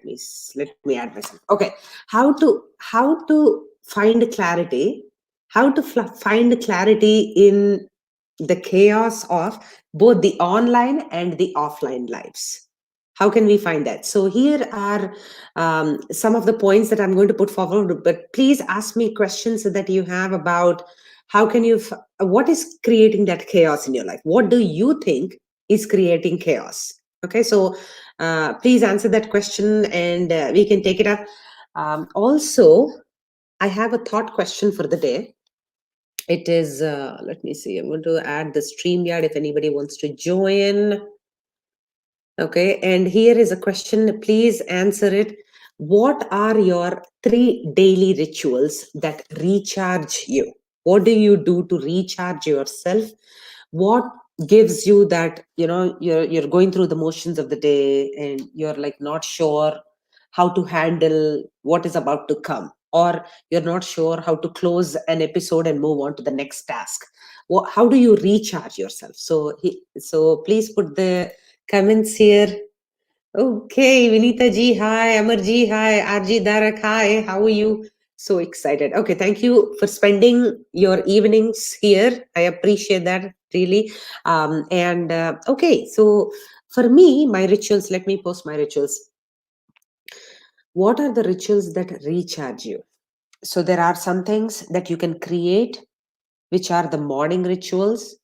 let me add myself. Okay, how to find clarity, find clarity in the chaos of both the online and the offline lives. How can we find that? So here are some of the points that I'm going to put forward, but please ask me questions that you have about how can you what is creating that chaos in your life. What do you think is creating chaos? Okay, so please answer that question, and we can take it up. Also, I have a thought question for the day. It is, let me see, I'm going to add the StreamYard if anybody wants to join. Okay, and here is a question. Please answer it. What are your 3 daily rituals that recharge you? What do you do to recharge yourself? What gives you that, you're going through the motions of the day and you're like not sure how to handle what is about to come, or you're not sure how to close an episode and move on to the next task? How do you recharge yourself? So please put the comments here. Okay, Vinita ji, hi. Amar ji, hi. RG Darak, hi. How are you? So excited. Okay, thank you for spending your evenings here. I appreciate that, really. Okay, so for me, my rituals, let me post my rituals. What are the rituals that recharge you? So there are some things that you can create, which are the morning rituals.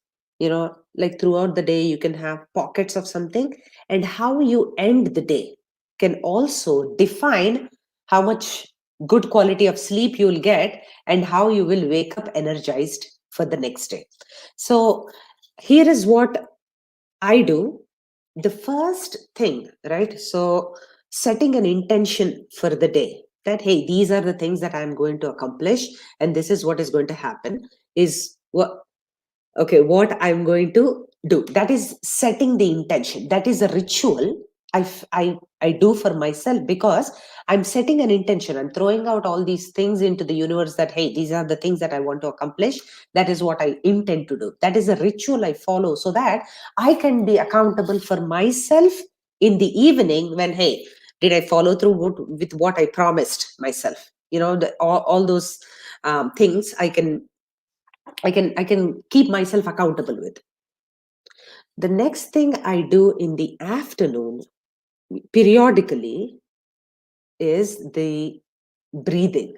Like throughout the day, you can have pockets of something, and how you end the day can also define how much good quality of sleep you will get and how you will wake up energized for the next day. So here is what I do. The first thing, right? So setting an intention for the day, that, hey, these are the things that I'm going to accomplish, and this is what is going to happen, is what, okay, what I'm going to do. That is setting the intention. That is a ritual I do for myself, because I'm setting an intention. I'm throwing out all these things into the universe that, hey, these are the things that I want to accomplish. That is what I intend to do. That is a ritual I follow, so that I can be accountable for myself in the evening when, hey, did I follow through with what I promised myself? All those things I can keep myself accountable with. The next thing I do in the afternoon periodically is the breathing,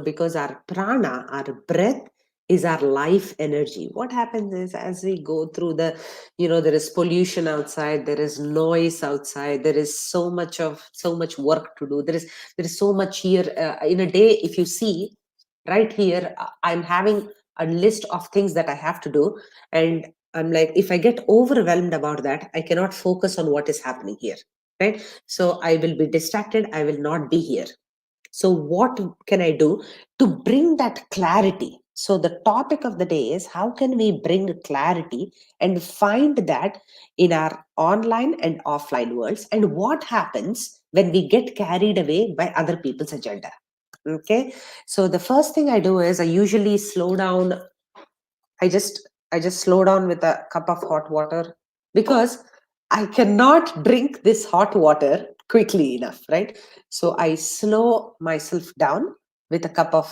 because our prana, our breath, is our life energy. What happens is, as we go through there is pollution outside, there is noise outside, there is so much work to do, there is so much here in a day. If you see right here, I'm having a list of things that I have to do, and I'm like, if I get overwhelmed about that, I cannot focus on what is happening here, right? So I will be distracted, I will not be here. So what can I do to bring that clarity? So the topic of the day is, how can we bring clarity and find that in our online and offline worlds, and what happens when we get carried away by other people's agenda? Okay, so the first thing I do is, I usually slow down. I just slow down with a cup of hot water, because I cannot drink this hot water quickly enough, right? So I slow myself down with a cup of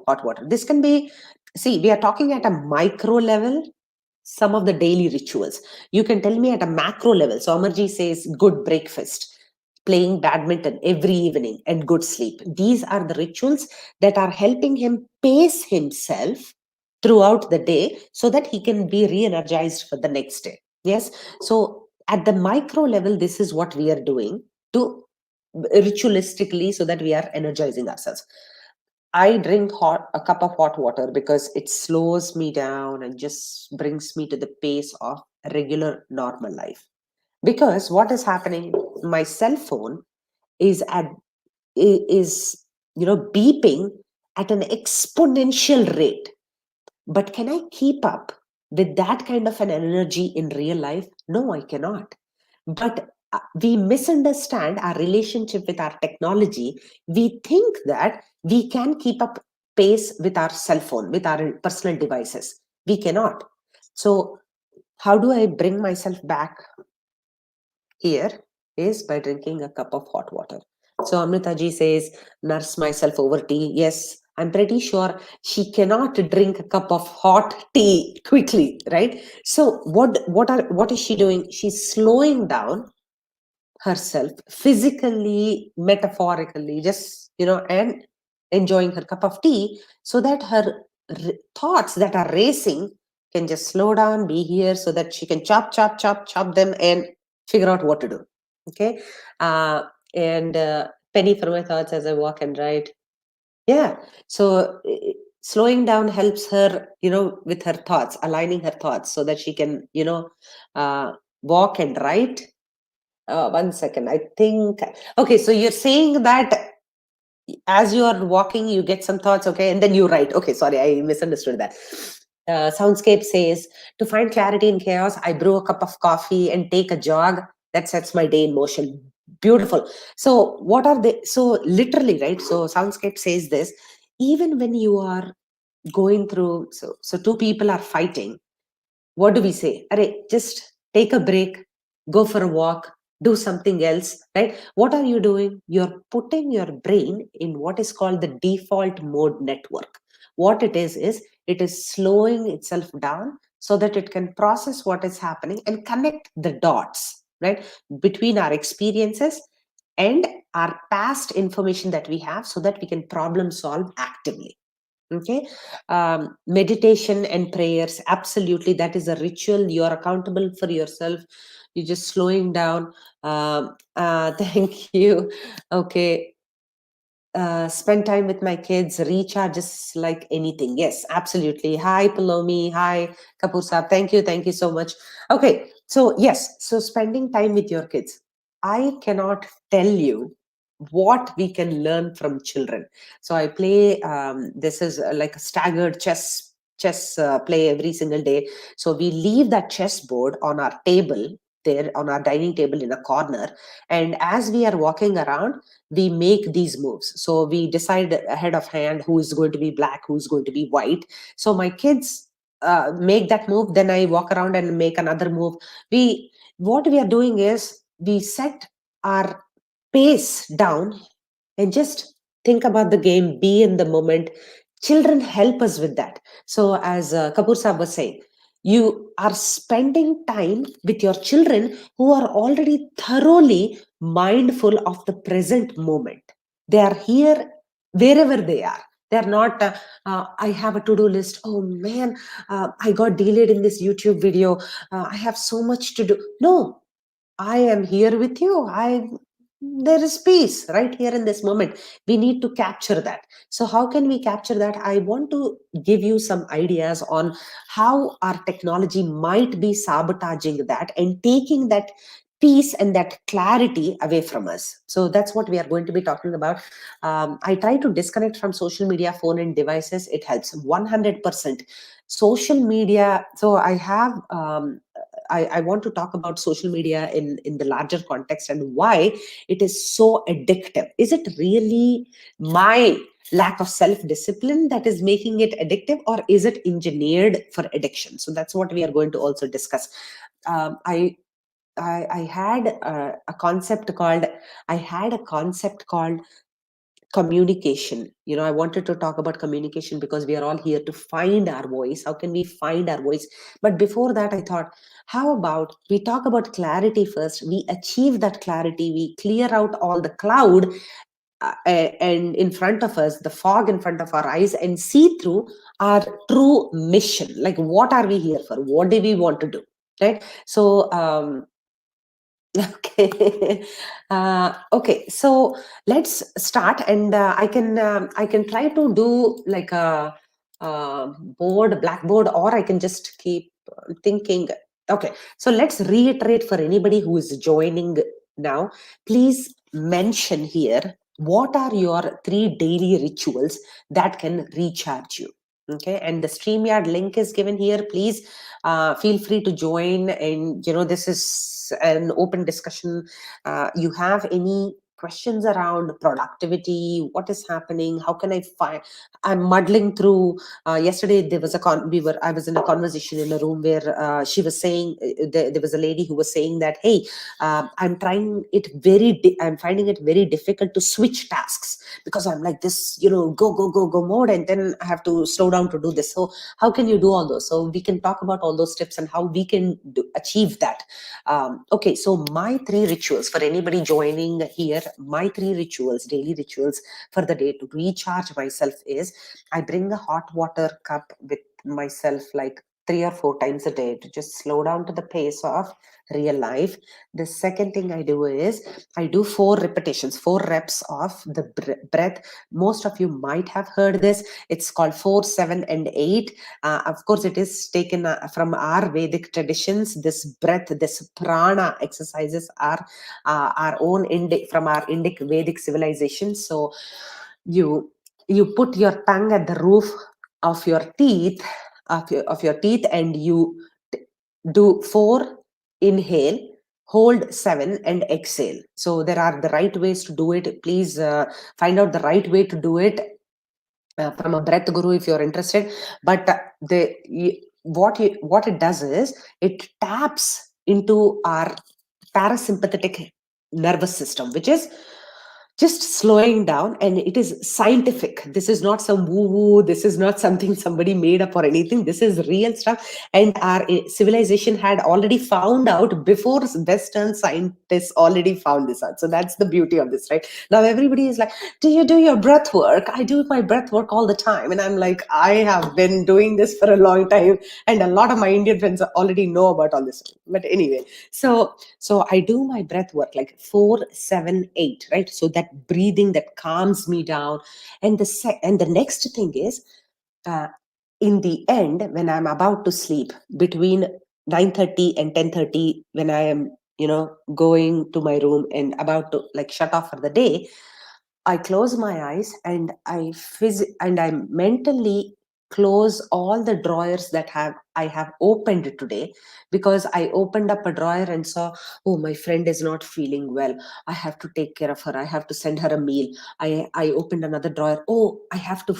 hot water. This can be, see, we are talking at a micro level, some of the daily rituals. You can tell me at a macro level. So Amarji says good breakfast, playing badminton every evening, and good sleep. These are the rituals that are helping him pace himself throughout the day, so that he can be re-energized for the next day. Yes. So at the micro level, this is what we are doing to ritualistically, so that we are energizing ourselves. I drink a cup of hot water because it slows me down and just brings me to the pace of regular normal life. Because what is happening, my cell phone is beeping at an exponential rate. But can I keep up with that kind of an energy in real life? No, I cannot. But we misunderstand our relationship with our technology. We think that we can keep up pace with our cell phone, with our personal devices. We cannot. So how do I bring myself back here? Is by drinking a cup of hot water. So Amritaji says, nurse myself over tea. Yes, I'm pretty sure she cannot drink a cup of hot tea quickly, right? So what is she doing? She's slowing down herself physically, metaphorically, just, and enjoying her cup of tea, so that her thoughts that are racing can just slow down, be here, so that she can chop, chop, chop, chop them and figure out what to do. Okay. uh, and penny for my thoughts as I walk and write. Yeah. So slowing down helps her, with her thoughts, aligning her thoughts, so that she can, uh, walk and write. 1 second. I think. Okay, so you're saying that as you are walking, you get some thoughts, okay, and then you write. Okay, sorry, I misunderstood that. Soundscape says, to find clarity in chaos, I brew a cup of coffee and take a jog. That sets my day in motion. Beautiful. So, what are they? So, literally, right? So, Soundscape says this, even when you are going through, so two people are fighting, what do we say? Array, just take a break, go for a walk, do something else, right? What are you doing? You're putting your brain in what is called the default mode network. What is it is slowing itself down so that it can process what is happening and connect the dots, right? Between our experiences and our past information that we have, so that we can problem solve actively. Okay. Meditation and prayers, absolutely, that is a ritual. You are accountable for yourself. You're just slowing down. Thank you. Okay. Spend time with my kids, recharges like anything. Yes, absolutely. Hi, Palomi. Hi, Kapoor Saab. Thank you so much. Okay, so yes, so spending time with your kids. I cannot tell you what we can learn from children. So I play. This is like a staggered chess play every single day. So we leave that chess board on our table, there on our dining table in a corner, and as we are walking around, we make these moves. So we decide ahead of hand who is going to be black, who's going to be white. So my kids make that move, then I walk around and make another move. We What we are doing is we set our pace down and just think about the game, be in the moment. Children help us with that. So, as Kapoor Saab was saying, you are spending time with your children who are already thoroughly mindful of the present moment. They are here wherever they are. They are not, I have a to do list. Oh man, I got delayed in this YouTube video. I have so much to do. No, I am here with you. There is peace right here in this moment. We need to capture that. So how can we capture that? I want to give you some ideas on how our technology might be sabotaging that and taking that peace and that clarity away from us. So that's what we are going to be talking about. I try to disconnect from social media, phone and devices. It helps 100%. Social media. So I have I want to talk about social media in the larger context and why it is so addictive. Is it really my lack of self-discipline that is making it addictive, or is it engineered for addiction? So that's what we are going to also discuss. Um, I, I had I had a concept called communication. I wanted to talk about communication because we are all here to find our voice. How can we find our voice? But before that, I thought, how about we talk about clarity first? We achieve that clarity, we clear out all the cloud, and in front of us, the fog in front of our eyes, and see through our true mission. Like, what are we here for? What do we want to do? Right. So okay. Okay. So let's start, and I can try to do like a blackboard, or I can just keep thinking. Okay. So let's reiterate for anybody who is joining now. Please mention here what are your 3 daily rituals that can recharge you. Okay, and the StreamYard link is given here. Please feel free to join, and this is an open discussion. You have any questions around productivity, what is happening, how can I find. I'm muddling through. Yesterday there was a I was in a conversation in a room where she was saying, there was a lady who was saying that, hey, I'm finding it very difficult to switch tasks, because I'm like this, go go go go mode, and then I have to slow down to do this. So how can you do all those? So we can talk about all those tips and how we can achieve that. Okay, so my three rituals for anybody joining here, my three rituals, daily rituals for the day to recharge myself is, I bring a hot water cup with myself like 3 or 4 times a day to just slow down to the pace of real life. The second thing I do is I do 4 repetitions, 4 reps of the breath. Most of you might have heard this. It's called 4, 7, and 8. Of course, it is taken from our Vedic traditions. This breath, this prana exercises are our own from our Indic Vedic civilization. So you you put your tongue at the roof of your teeth, of your teeth, and you do 4, inhale, hold 7, and exhale. So there are the right ways to do it. Please find out the right way to do it from a breath guru if you're interested. But what it does is it taps into our parasympathetic nervous system, which is just slowing down, and it is scientific. This is not some woo woo, this is not something somebody made up or anything. This is real stuff, and our civilization had already found out before Western scientists already found this out. So that's the beauty of this, right? Now everybody is like, do you do your breath work? I do my breath work all the time, and I'm like, I have been doing this for a long time, and a lot of my Indian friends already know about all this. But anyway, so I do my breath work like 4, 7, 8, right? So that breathing that calms me down. And the next thing is, uh, in the end, when I'm about to sleep, between 9:30 and 10:30, when I am, going to my room and about to like shut off for the day, I close my eyes, and I mentally close all the drawers that I have opened today, because I opened up a drawer and saw, oh, my friend is not feeling well. I have to take care of her. I have to send her a meal. I opened another drawer. Oh, I have to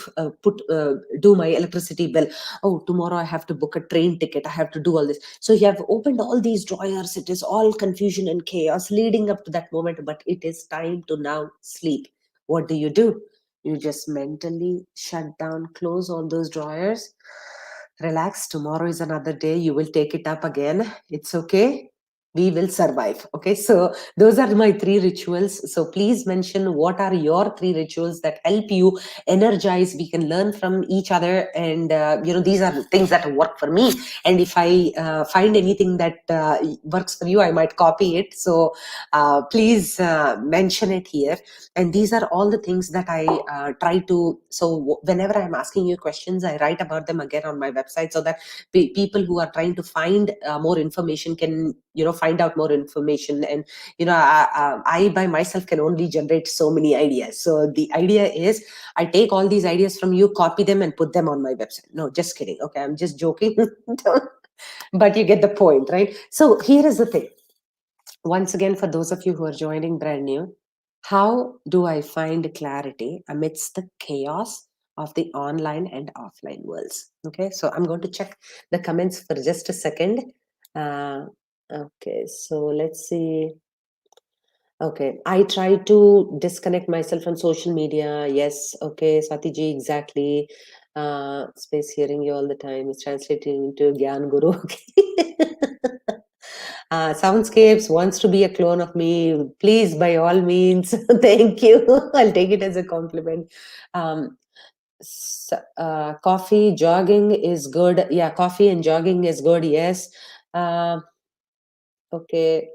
do my electricity bill. Oh, tomorrow I have to book a train ticket. I have to do all this. So you have opened all these drawers. It is all confusion and chaos leading up to that moment, but it is time to now sleep. What do? You just mentally shut down, close all those drawers, relax. Tomorrow is another day. You will take it up again. It's okay. We will survive. Okay. So those are my three rituals. So please mention what are your three rituals that help you energize. We can learn from each other. And, these are things that work for me. And if I find anything that works for you, I might copy it. So please mention it here. And these are all the things that I try to. So whenever I'm asking you questions, I write about them again on my website, so that people who are trying to find more information can find out more information. And I by myself can only generate so many ideas. So the idea is, I take all these ideas from you, copy them, and put them on my website. No, just kidding. Okay, I'm just joking. But you get the point, right? So here is the thing. Once again, for those of you who are joining brand new, how do I find clarity amidst the chaos of the online and offline worlds? Okay, so I'm going to check the comments for just a second. Uh, okay, so let's see. Okay, I try to disconnect myself from social media. Yes, okay, Swatiji, exactly. Space hearing you all the time is translating into Gyan Guru. Okay. Soundscapes wants to be a clone of me. Please, by all means, thank you. I'll take it as a compliment. Um, Coffee, jogging is good. Yeah, coffee and jogging is good. Yes. Uh, okay.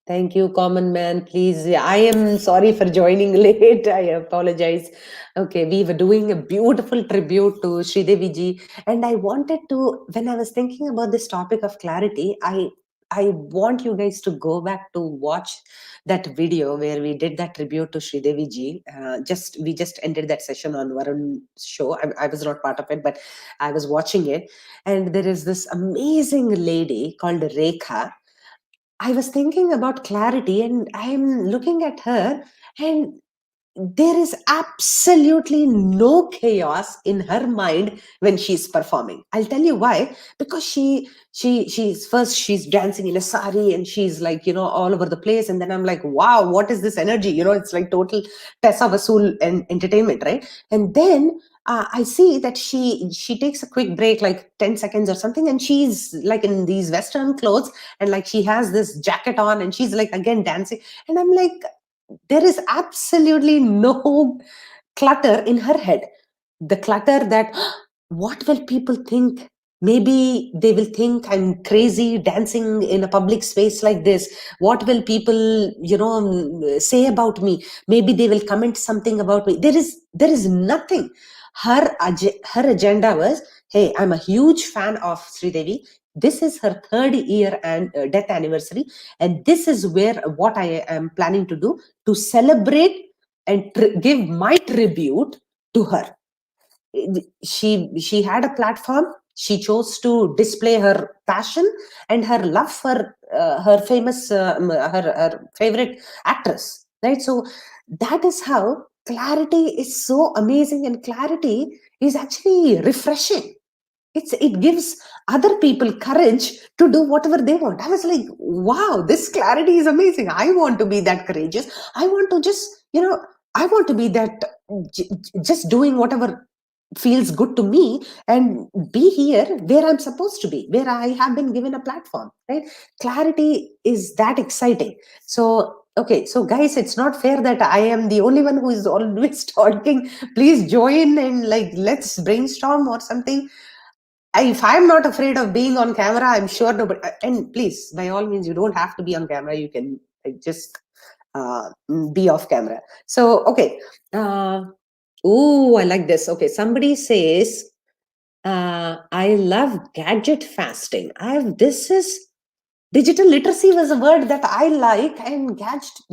Thank you, common man. Please, I am sorry for joining late. I apologize. Okay, we were doing a beautiful tribute to Sridevi ji, and I wanted to. When I was thinking about this topic of clarity, I want you guys to go back to watch that video where we did that tribute to Sridevi ji. We just ended that session on Varun's show. I was not part of it, but I was watching it, and there is this amazing lady called Rekha. I was thinking about clarity, and I'm looking at her, And there is absolutely no chaos in her mind when she's performing. I'll tell you why. Because she's dancing in a sari, and she's like, all over the place. And then I'm like, wow, what is this energy? It's like total Tessa Vasool and entertainment, right? And then I see that she takes a quick break, like 10 seconds or something, and she's like in these Western clothes, and like she has this jacket on, and she's like again dancing. And I'm like, there is absolutely no clutter in her head. The clutter that, what will people think? Maybe they will think I'm crazy dancing in a public space like this. What will people, say about me? Maybe they will comment something about me. There is nothing. Her agenda was, hey, I'm a huge fan of Sridevi. This is her third year and death anniversary, and this is where what I am planning to do to celebrate and give my tribute to her. She had a platform. She chose to display her passion and her love for her famous her favorite actress, right? So that is how clarity is so amazing, and clarity is actually refreshing. It gives other people courage to do whatever they want. I was like, wow, this clarity is amazing. I want to be that courageous. I want to just, I want to be that, just doing whatever feels good to me, and be here where I'm supposed to be, where I have been given a platform, right? Clarity is that exciting. So okay, so guys, it's not fair that I am the only one who is always talking. Please join, and like, let's brainstorm or something. If I'm not afraid of being on camera, I'm sure nobody. And please, by all means, you don't have to be on camera. You can, like, just be off camera. So okay. Oh, I like this. Okay, somebody says, I love gadget fasting. This is digital literacy was a word that I like, and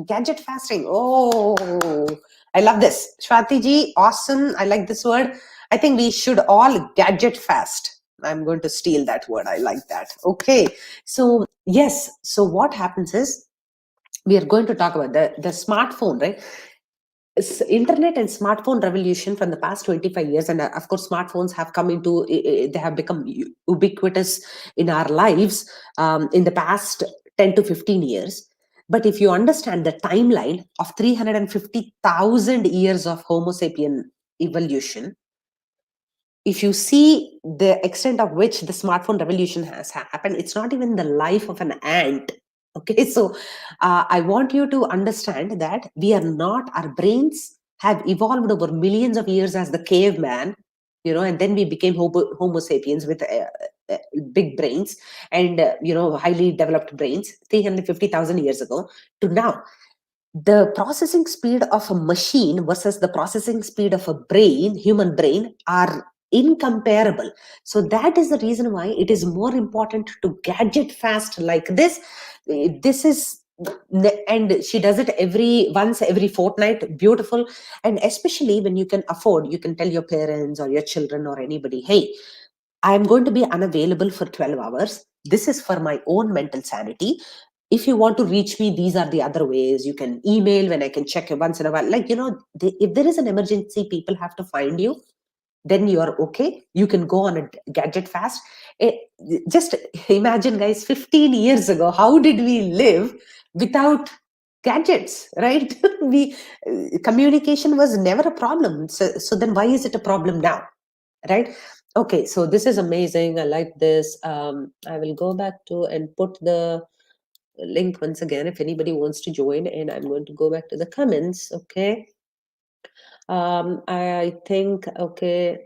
gadget fasting. Oh, I love this. Shwati ji, awesome. I like this word. I think we should all gadget fast. I'm going to steal that word. I like that. Okay. So yes. So what happens is, we are going to talk about the smartphone, right? Internet and smartphone revolution from the past 25 years, and of course smartphones have come into, they have become ubiquitous in our lives in the past 10 to 15 years. But if you understand the timeline of 350,000 years of homo sapien evolution, if you see the extent of which the smartphone revolution has happened, it's not even the life of an ant. Okay, so I want you to understand that we are not, our brains have evolved over millions of years as the caveman, and then we became homo sapiens with big brains, and highly developed brains 350,000 years ago to now. The processing speed of a machine versus the processing speed of a brain, human brain, are incomparable. So that is the reason why it is more important to gadget fast like this. This is, and she does it every fortnight. Beautiful. And especially when you can afford, you can tell your parents or your children or anybody, hey, I'm going to be unavailable for 12 hours. This is for my own mental sanity. If you want to reach me, these are the other ways. You can email when I can check it once in a while. Like, if there is an emergency, people have to find you, then you are okay. You can go on a gadget fast. Eh, just imagine, guys, 15 years ago, how did we live without gadgets, right? we Communication was never a problem. So then why is it a problem now? Right? Okay, so this is amazing. I like this. I will go back to and put the link once again if anybody wants to join, and I'm going to go back to the comments. Okay. I think, okay,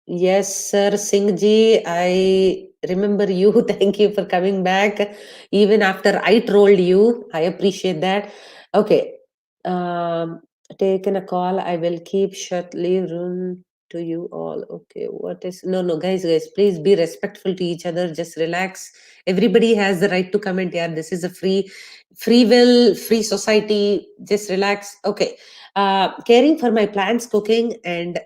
yes, sir, Singh ji, I remember you. Thank you for coming back even after I trolled you. I appreciate that. Okay. um Taken a call. I will keep shut, leave room to you all. Okay, what is, no, guys, please be respectful to each other. Just relax. Everybody has the right to comment. Yeah, this is a free will, free society. Just relax. Okay. Caring for my plants, cooking, and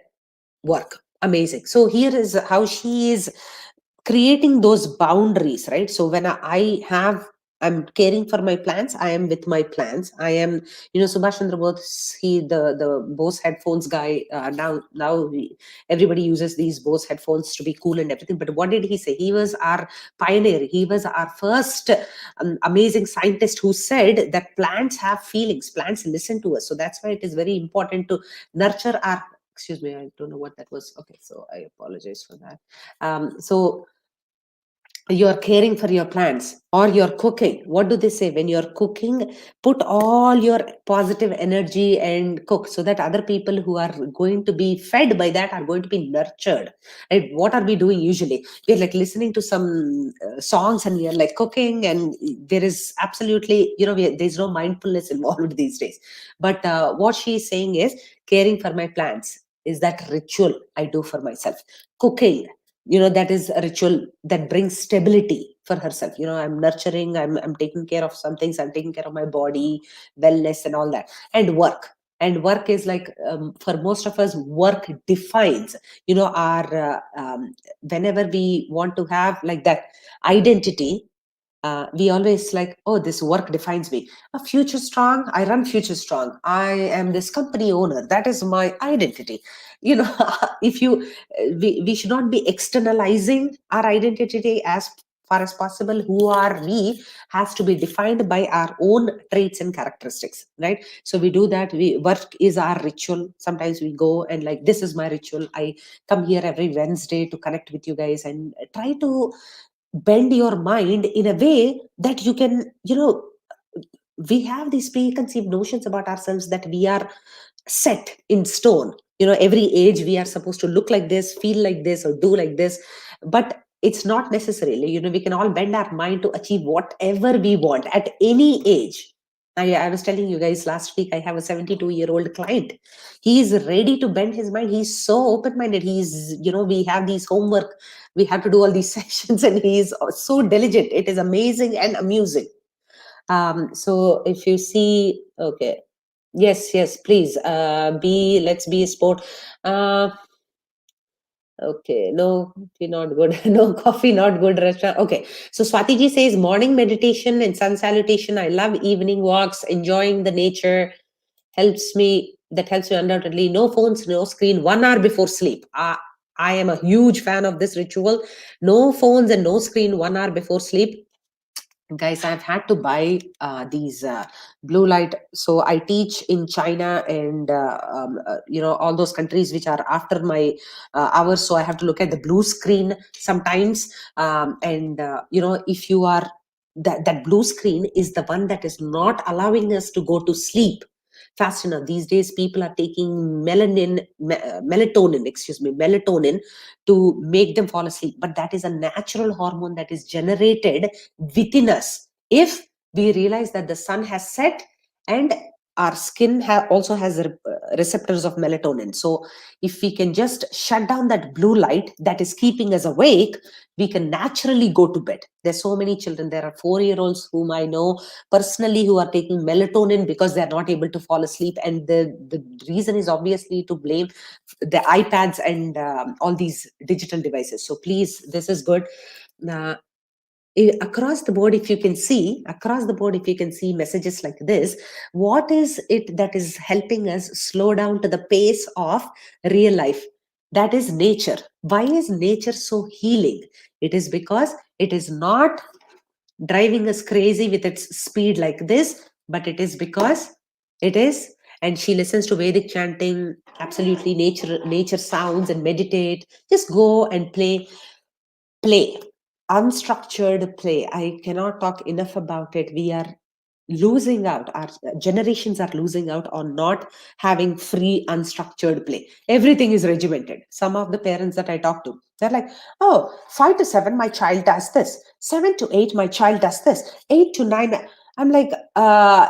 work. Amazing. So here is how she is creating those boundaries, right? So when I have I'm caring for my plants. I am with my plants. I am, Subhash Chandra Bose, the Bose headphones guy. Everybody uses these Bose headphones to be cool and everything. But what did he say? He was our pioneer. He was our first amazing scientist who said that plants have feelings. Plants listen to us. So that's why it is very important to nurture our. Excuse me, I don't know what that was. Okay, so I apologize for that. So you're caring for your plants or you're cooking. What do they say? When you're cooking, put all your positive energy and cook, so that other people who are going to be fed by that are going to be nurtured. And what are we doing usually? We're like listening to some songs and we are like cooking, and there is absolutely, there's no mindfulness involved these days. But what she's saying is, caring for my plants is that ritual I do for myself. Cooking, that is a ritual that brings stability for herself. I'm nurturing, I'm taking care of some things, I'm taking care of my body, wellness and all that. And work is like, for most of us, work defines, our whenever we want to have like that identity, we always like, oh, this work defines me. A Future Strong, I run Future Strong, I am this company owner, that is my identity. you know if you we should not be externalizing our identity as far as possible. Who are we has to be defined by our own traits and characteristics, right? So we do that. Work is our ritual. Sometimes we go and like, this is my ritual, I come here every Wednesday to connect with you guys and try to bend your mind in a way that you can, we have these preconceived notions about ourselves that we are set in stone. Every age we are supposed to look like this, feel like this, or do like this. But it's not necessarily, we can all bend our mind to achieve whatever we want at any age. I was telling you guys last week, I have a 72-year-old client. He is ready to bend his mind. He's so open-minded. We have these homework, we have to do all these sessions, and he's so diligent. It is amazing and amusing. So if you see, okay, yes, yes, please, let's be a sport. uh okay, no coffee not good. No coffee not good, restaurant. Okay, so Swati ji says morning meditation and sun salutation. I love evening walks, enjoying the nature helps me undoubtedly. No phones, no screen, 1 hour before sleep. I am a huge fan of this ritual. No phones and no screen 1 hour before sleep. Guys, I've had to buy these blue light. So I teach in China and all those countries which are after my hours. So I have to look at the blue screen sometimes. And if you are, that blue screen is the one that is not allowing us to go to sleep fast enough. These days people are taking melatonin to make them fall asleep, but that is a natural hormone that is generated within us. If we realize that the sun has set, and our skin also has receptors of melatonin. So if we can just shut down that blue light that is keeping us awake, we can naturally go to bed. There's so many children. There are 4-year-olds whom I know personally who are taking melatonin because they're not able to fall asleep. And the reason is obviously to blame the iPads and all these digital devices. So please, this is good. uh, Across the board, if you can see messages like this, what is it that is helping us slow down to the pace of real life? That is nature. Why is nature so healing? It is because it is not driving us crazy with its speed like this, but it is because it is. And she listens to Vedic chanting, absolutely nature sounds, and meditate. Just go and play, unstructured play. I cannot talk enough about it. We are losing out, our generations are losing out on not having free unstructured play. Everything is regimented. Some of the parents that I talk to, they're like, oh, 5 to 7 my child does this, 7 to 8 my child does this, 8 to 9. I'm like,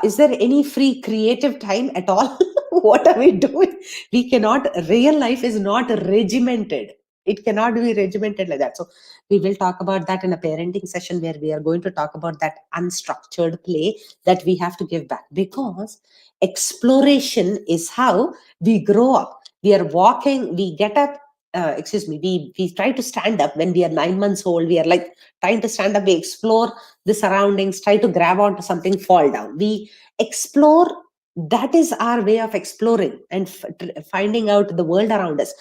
is there any free creative time at all? What are we doing? We cannot, real life is not regimented. It cannot be regimented like that. So we will talk about that in a parenting session, where we are going to talk about that unstructured play that we have to give back, because exploration is how we grow up. We are walking, we get up, excuse me, we try to stand up when we are 9 months old. We are like trying to stand up, we explore the surroundings, try to grab onto something, fall down, we explore. That is our way of exploring and finding out the world around us.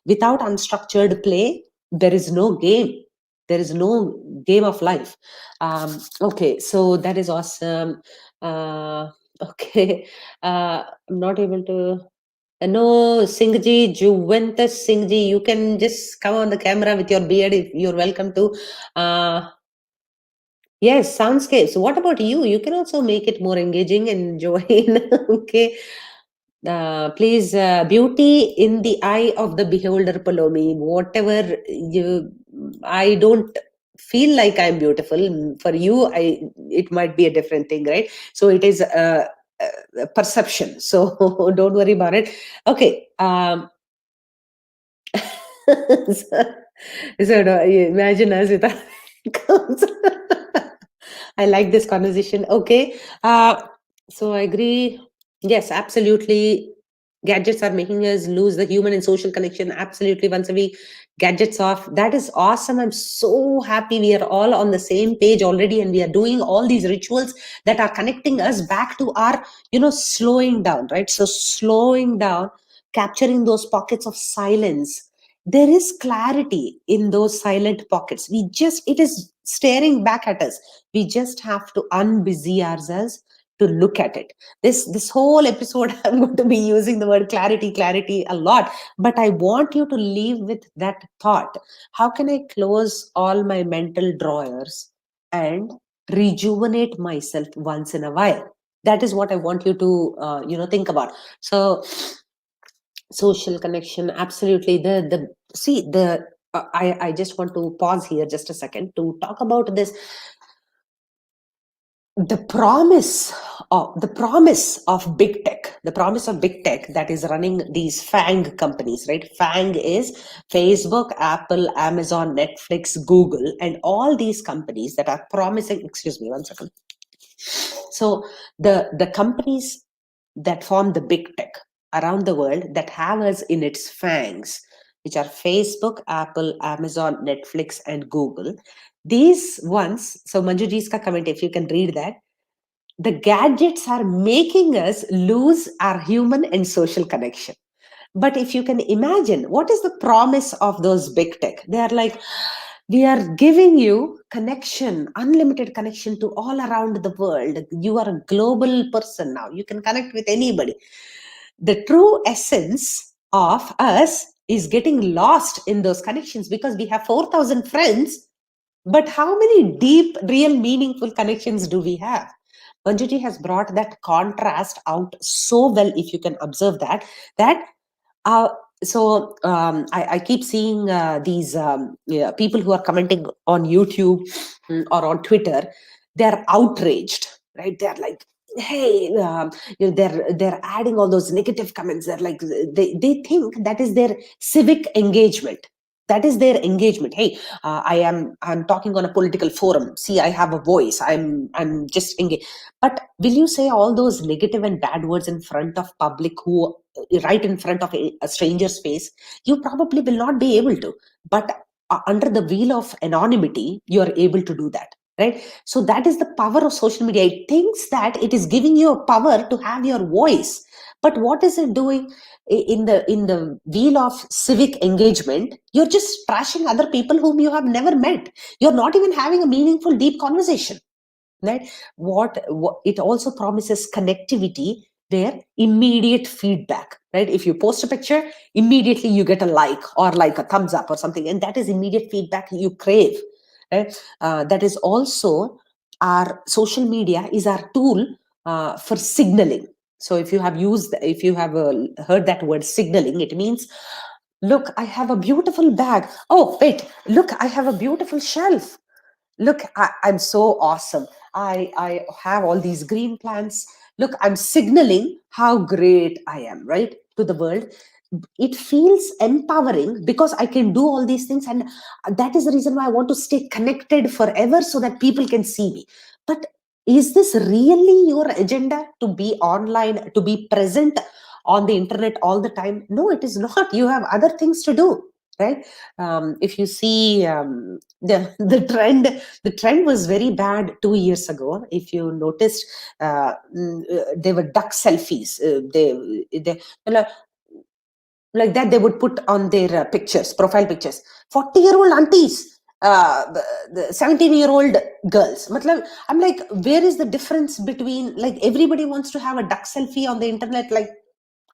Without unstructured play, there is no game, there is no game of life. Okay, so that is awesome. Okay. I'm not able to. No, Singhji, Juventus Singhji, you can just come on the camera with your beard if you're welcome to. Uh, yes, soundscapes. What about you? You can also make it more engaging and join. Okay. Please, beauty in the eye of the beholder, Palomi. Whatever you, I don't feel like I'm beautiful. For you, it might be a different thing, right? So it is a perception. So don't worry about it. Okay. So, imagine us with comes. I like this conversation. Okay. So I agree. Yes, absolutely. Gadgets are making us lose the human and social connection. Absolutely. Once a week, gadgets off. That is awesome. I'm so happy we are all on the same page already, and we are doing all these rituals that are connecting us back to our, slowing down, right? So slowing down, capturing those pockets of silence. There is clarity in those silent pockets. It is staring back at us. We just have to unbusy ourselves to look at it. This whole episode I'm going to be using the word clarity a lot, but I want you to leave with that thought. How can I close all my mental drawers and rejuvenate myself once in a while? That is what I want you to think about. So social connection, absolutely. The see the I just want to pause here just a second to talk about this. The promise of big tech that is running these FANG companies, right? FANG is Facebook, Apple, Amazon, Netflix, Google, and all these companies that are promising. Excuse me one second. So the companies that form the big tech around the world that have us in its fangs, which are Facebook, Apple, Amazon, Netflix, and Google. These ones, so Manjuji's ka comment, if you can read that, the gadgets are making us lose our human and social connection. But if you can imagine, what is the promise of those big tech? They are like, we are giving you connection, unlimited connection to all around the world. You are a global person now. You can connect with anybody. The true essence of us is getting lost in those connections because we have 4,000 friends. But how many deep, real, meaningful connections do we have? Manjuji has brought that contrast out so well, if you can observe that uh, I keep seeing these people who are commenting on YouTube, or on Twitter. They're outraged, right? They're like, hey, they're adding all those negative comments. They're like, they think that is their civic engagement. That is their engagement. Hey, I'm talking on a political forum. See, I have a voice. I'm just engaged. But will you say all those negative and bad words in front of public, who right in front of a stranger's face? You probably will not be able to. But under the veil of anonymity, you are able to do that, right? So that is the power of social media. It thinks that it is giving you a power to have your voice, but what is it doing? In the wheel of civic engagement, you're just trashing other people whom you have never met. You're not even having a meaningful, deep conversation, right? What it also promises connectivity, where immediate feedback, right? If you post a picture, immediately you get a like, or like a thumbs up or something, and that is immediate feedback you crave, right? That is also, our social media is our tool for signaling. So if you have heard that word signaling, it means, look, I have a beautiful bag. Oh wait, look, I have a beautiful shelf. Look, I'm so awesome. I have all these green plants. Look, I'm signaling how great I am, right, to the world. It feels empowering because I can do all these things, and that is the reason why I want to stay connected forever, so that people can see me. But is this really your agenda, to be online, to be present on the internet all the time? No, it is not. You have other things to do. right? If you see, the trend was very bad 2 years ago. If you noticed, they were duck selfies. They like that they would put on their pictures, profile pictures. 40-year-old aunties, the 17-year-old girls. I'm like, where is the difference between, like, everybody wants to have a duck selfie on the internet, like,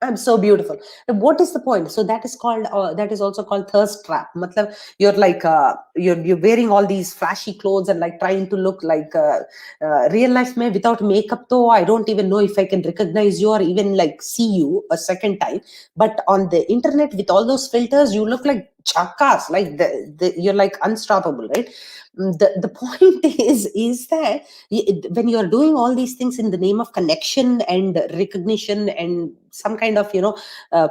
I'm so beautiful. What is the point? So that is called, that is also called thirst trap. You're like, you're wearing all these flashy clothes and like trying to look like, real life mein without makeup. Though I don't even know if I can recognize you or even like see you a second time. But on the internet with all those filters, you look like chakas. Like you're like unstoppable, right? The point is that when you're doing all these things in the name of connection and recognition and some kind of,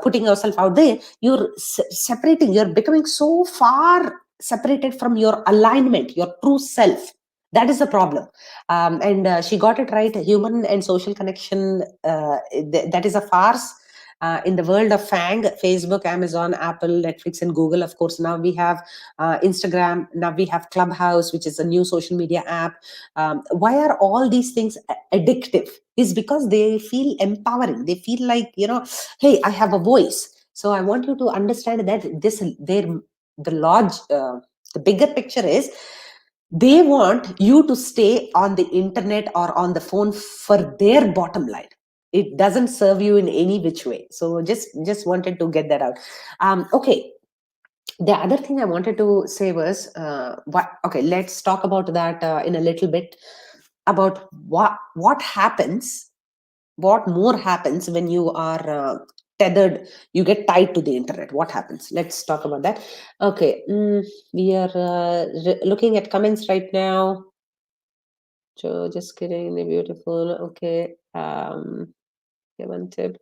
putting yourself out there, you're separating, you're becoming so far separated from your alignment, your true self. That is the problem. And she got it right. Human and social connection, that is a farce. In the world of FANG, Facebook, Amazon, Apple, Netflix, and Google, of course, now we have Instagram, now we have Clubhouse, which is a new social media app. Why are all these things addictive? Is because they feel empowering. They feel like, hey, I have a voice. So I want you to understand that the large, the bigger picture is, they want you to stay on the internet or on the phone for their bottom line. It doesn't serve you in any which way. So just wanted to get that out. Okay, the other thing I wanted to say was, what okay, let's talk about that in a little bit, about what happens, what more happens when you are tethered, you get tied to the internet. What happens? Let's talk about that. Okay. We are looking at comments right now. So just kidding, they're beautiful. Okay. Okay, one tip.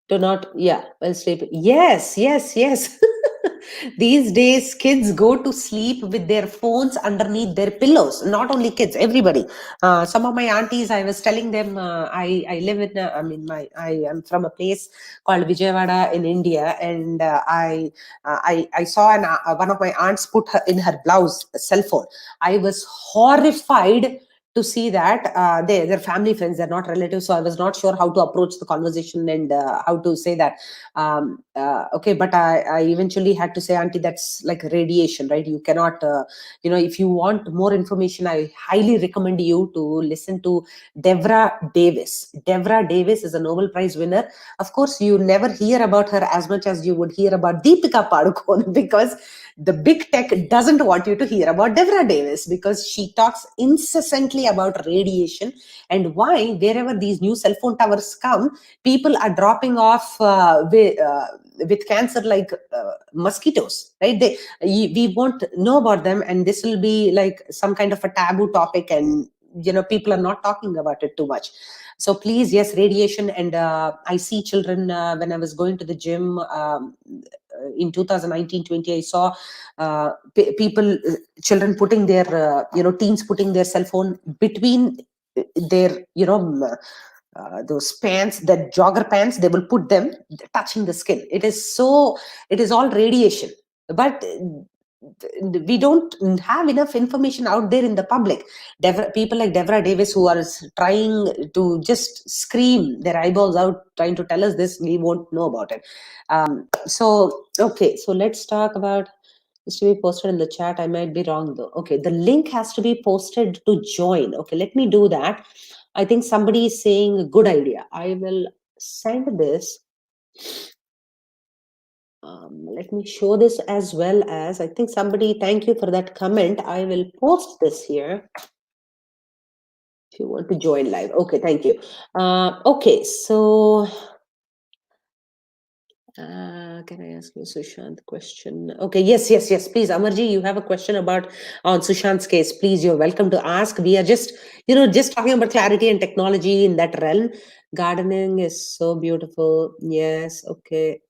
Do not, yeah, well, sleep. Yes, yes, yes. These days, kids go to sleep with their phones underneath their pillows. Not only kids, everybody. Some of my aunties, I was telling them, I live in, I am from a place called Vijayawada in India, and I saw one of my aunts put her in her blouse a cell phone. I was horrified to see that they're family friends, they're not relatives. So I was not sure how to approach the conversation and how to say that. Okay, but I eventually had to say, auntie, that's like radiation, right? You cannot, if you want more information, I highly recommend you to listen to Devra Davis. Devra Davis is a Nobel Prize winner. Of course, you never hear about her as much as you would hear about Deepika Padukone, because the big tech doesn't want you to hear about Devra Davis, because she talks incessantly about radiation and why wherever these new cell phone towers come, people are dropping off with cancer like mosquitoes, right? We won't know about them, and this will be like some kind of a taboo topic, and people are not talking about it too much. So please, yes, radiation. And I see children, when I was going to the gym, in 2019-20, I saw people, children putting their, teens putting their cell phone between their, those pants, that jogger pants, they will put them touching the skin. It is all radiation. But we don't have enough information out there in the public. People like Devra Davis, who are trying to just scream their eyeballs out, trying to tell us this, we won't know about it. So okay, so let's talk about, is to be posted in the chat. I might be wrong though. Okay, the link has to be posted to join. Okay, let me do that. I think somebody is saying a good idea. I will send this. Let me show this as well. As I think somebody, thank you for that comment. I will post this here if you want to join live. Okay, thank you. Okay, so can I ask you, Sushant, question? Okay, yes, yes, yes. Please, Amarji, you have a question about on Sushant's case. Please, you're welcome to ask. We are just, just talking about clarity and technology in that realm. Gardening is so beautiful. Yes. Okay.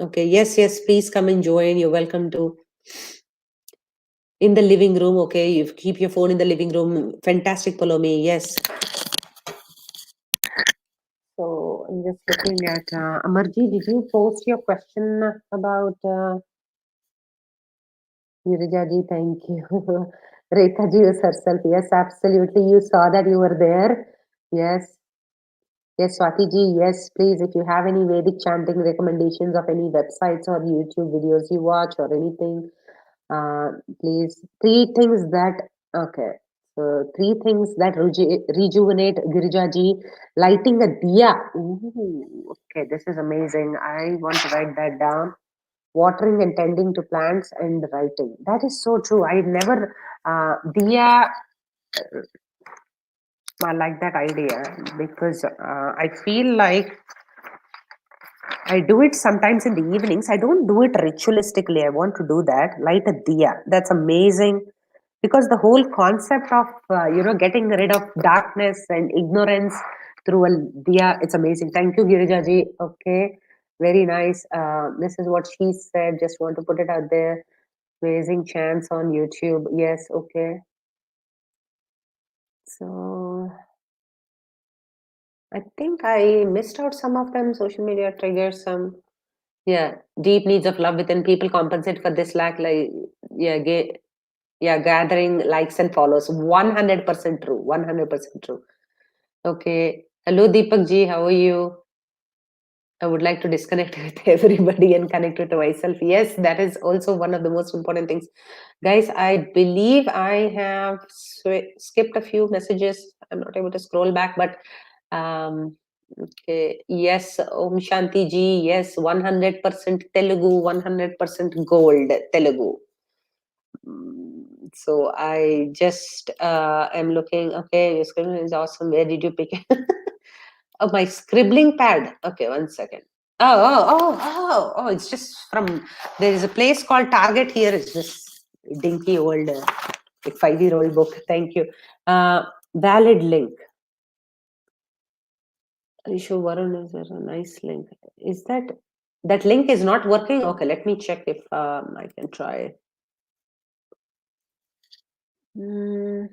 Okay. Yes, yes. Please come and join. You're welcome to. In the living room. Okay. You keep your phone in the living room. Fantastic, Palomi. Yes. So I'm just looking at Amarji. Did you post your question about? Girijaji, thank you. Rekha ji is herself. Yes, absolutely. You saw that you were there. Yes. Yes, Swati ji, yes, please, if you have any Vedic chanting recommendations of any websites or YouTube videos you watch or anything, uh, please. Three things that, okay, so three things that rejuvenate Girija ji. Lighting a diya. Ooh, okay, this is amazing. I want to write that down. Watering and tending to plants and writing. That is so true. I never, diya, I like that idea because I feel like I do it sometimes in the evenings. I don't do it ritualistically. I want to do that. Light a diya. That's amazing. Because the whole concept of getting rid of darkness and ignorance through a diya, it's amazing. Thank you, Girija ji. Okay, very nice. This is what she said. Just want to put it out there. Amazing chants on YouTube. Yes, okay. So I think I missed out some of them. Social media triggers some. Yeah, deep needs of love within people compensate for this lack. Like, yeah, yeah, gathering likes and follows. 100% true. 100% true. Okay. Hello, Deepak ji. How are you? I would like to disconnect with everybody and connect with myself. Yes, that is also one of the most important things. Guys, I believe I have skipped a few messages. I'm not able to scroll back, but okay. Yes, Om Shanti ji. Yes, 100% Telugu, 100% gold Telugu. So I just am looking. Okay, your scribbling is awesome. Where did you pick it? Oh, my scribbling pad. Okay, one second. Oh! It's just from there is a place called Target here. It's this dinky old, like 5-year-old book. Thank you. Valid link. Are you sure Varun is there a nice link? Is that link is not working? Okay, let me check if I can try. Mm,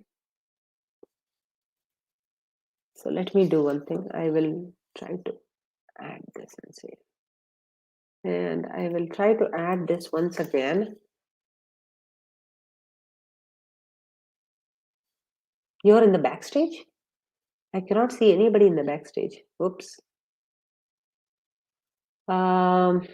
so let me do one thing. I will try to add this and see. And I will try to add this once again. You're in the backstage? I cannot see anybody in the backstage. Oops. Um,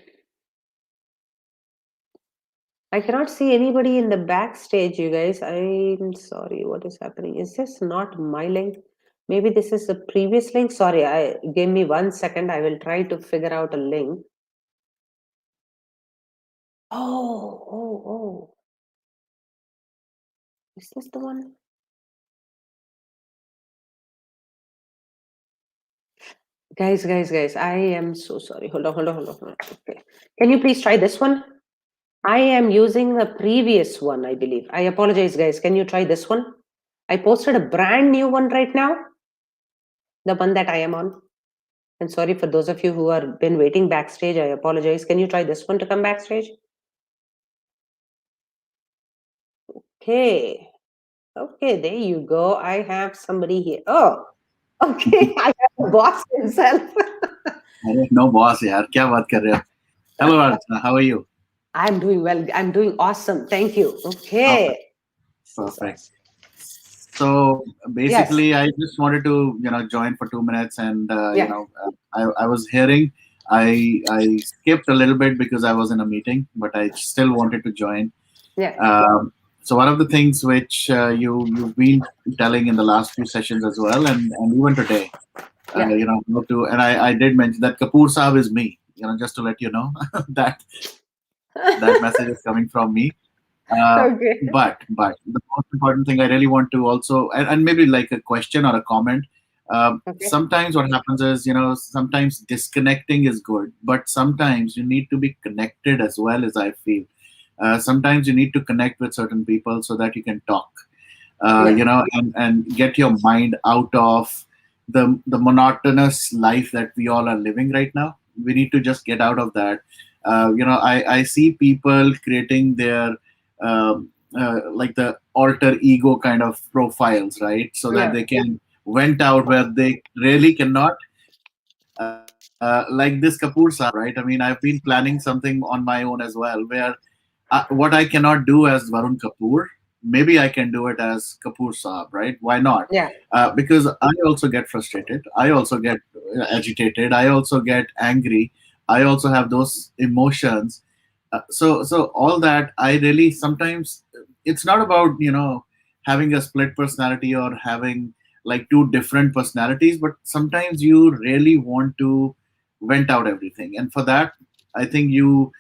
I cannot see anybody in the backstage, you guys. I'm sorry. What is happening? Is this not my link? Maybe this is the previous link. Sorry, I give me 1 second. I will try to figure out a link. Oh. Is this the one? Guys. I am so sorry. Hold on. Okay. Can you please try this one? I am using a previous one, I believe. I apologize, guys. Can you try this one? I posted a brand new one right now, the one that I am on. And sorry for those of you who have been waiting backstage. I apologize. Can you try this one to come backstage? Okay. Okay, there you go. I have somebody here. Oh, okay. I have the boss himself. अरे no boss यार क्या बात कर रहे हो hello Archana how are you I'm doing well. I'm doing awesome. Thank you. Perfect. Okay. This is Perfect. awesome. So Yes. basically, I just wanted to join for 2 minutes, and Yeah. I was hearing. I skipped a little bit because I was in a meeting, but I still wanted to join. Yeah. So one of the things which you've been telling in the last few sessions as well, and even today, Yeah. how to, and I did mention that Kapoor Saab is me. Just to let you know that that message is coming from me. Okay. But the most important thing I really want to also, and maybe like a question or a comment. Okay. Sometimes what happens is, sometimes disconnecting is good, but sometimes you need to be connected as well, as I feel. Sometimes you need to connect with certain people so that you can talk, Yeah. and get your mind out of the monotonous life that we all are living right now. We need to just get out of that. I see people creating their like the alter ego kind of profiles, right? So that Yeah. they can vent out where they really cannot. Like this Kapoor Saab, right? I mean, I've been planning something on my own as well, where what I cannot do as Varun Kapoor, maybe I can do it as Kapoor Saab, right? Why not? Yeah. Because I also get frustrated. I also get agitated. I also get angry. I also have those emotions. So all that I really sometimes it's not about having a split personality or having like two different personalities, but sometimes you really want to vent out everything, and for that, I think you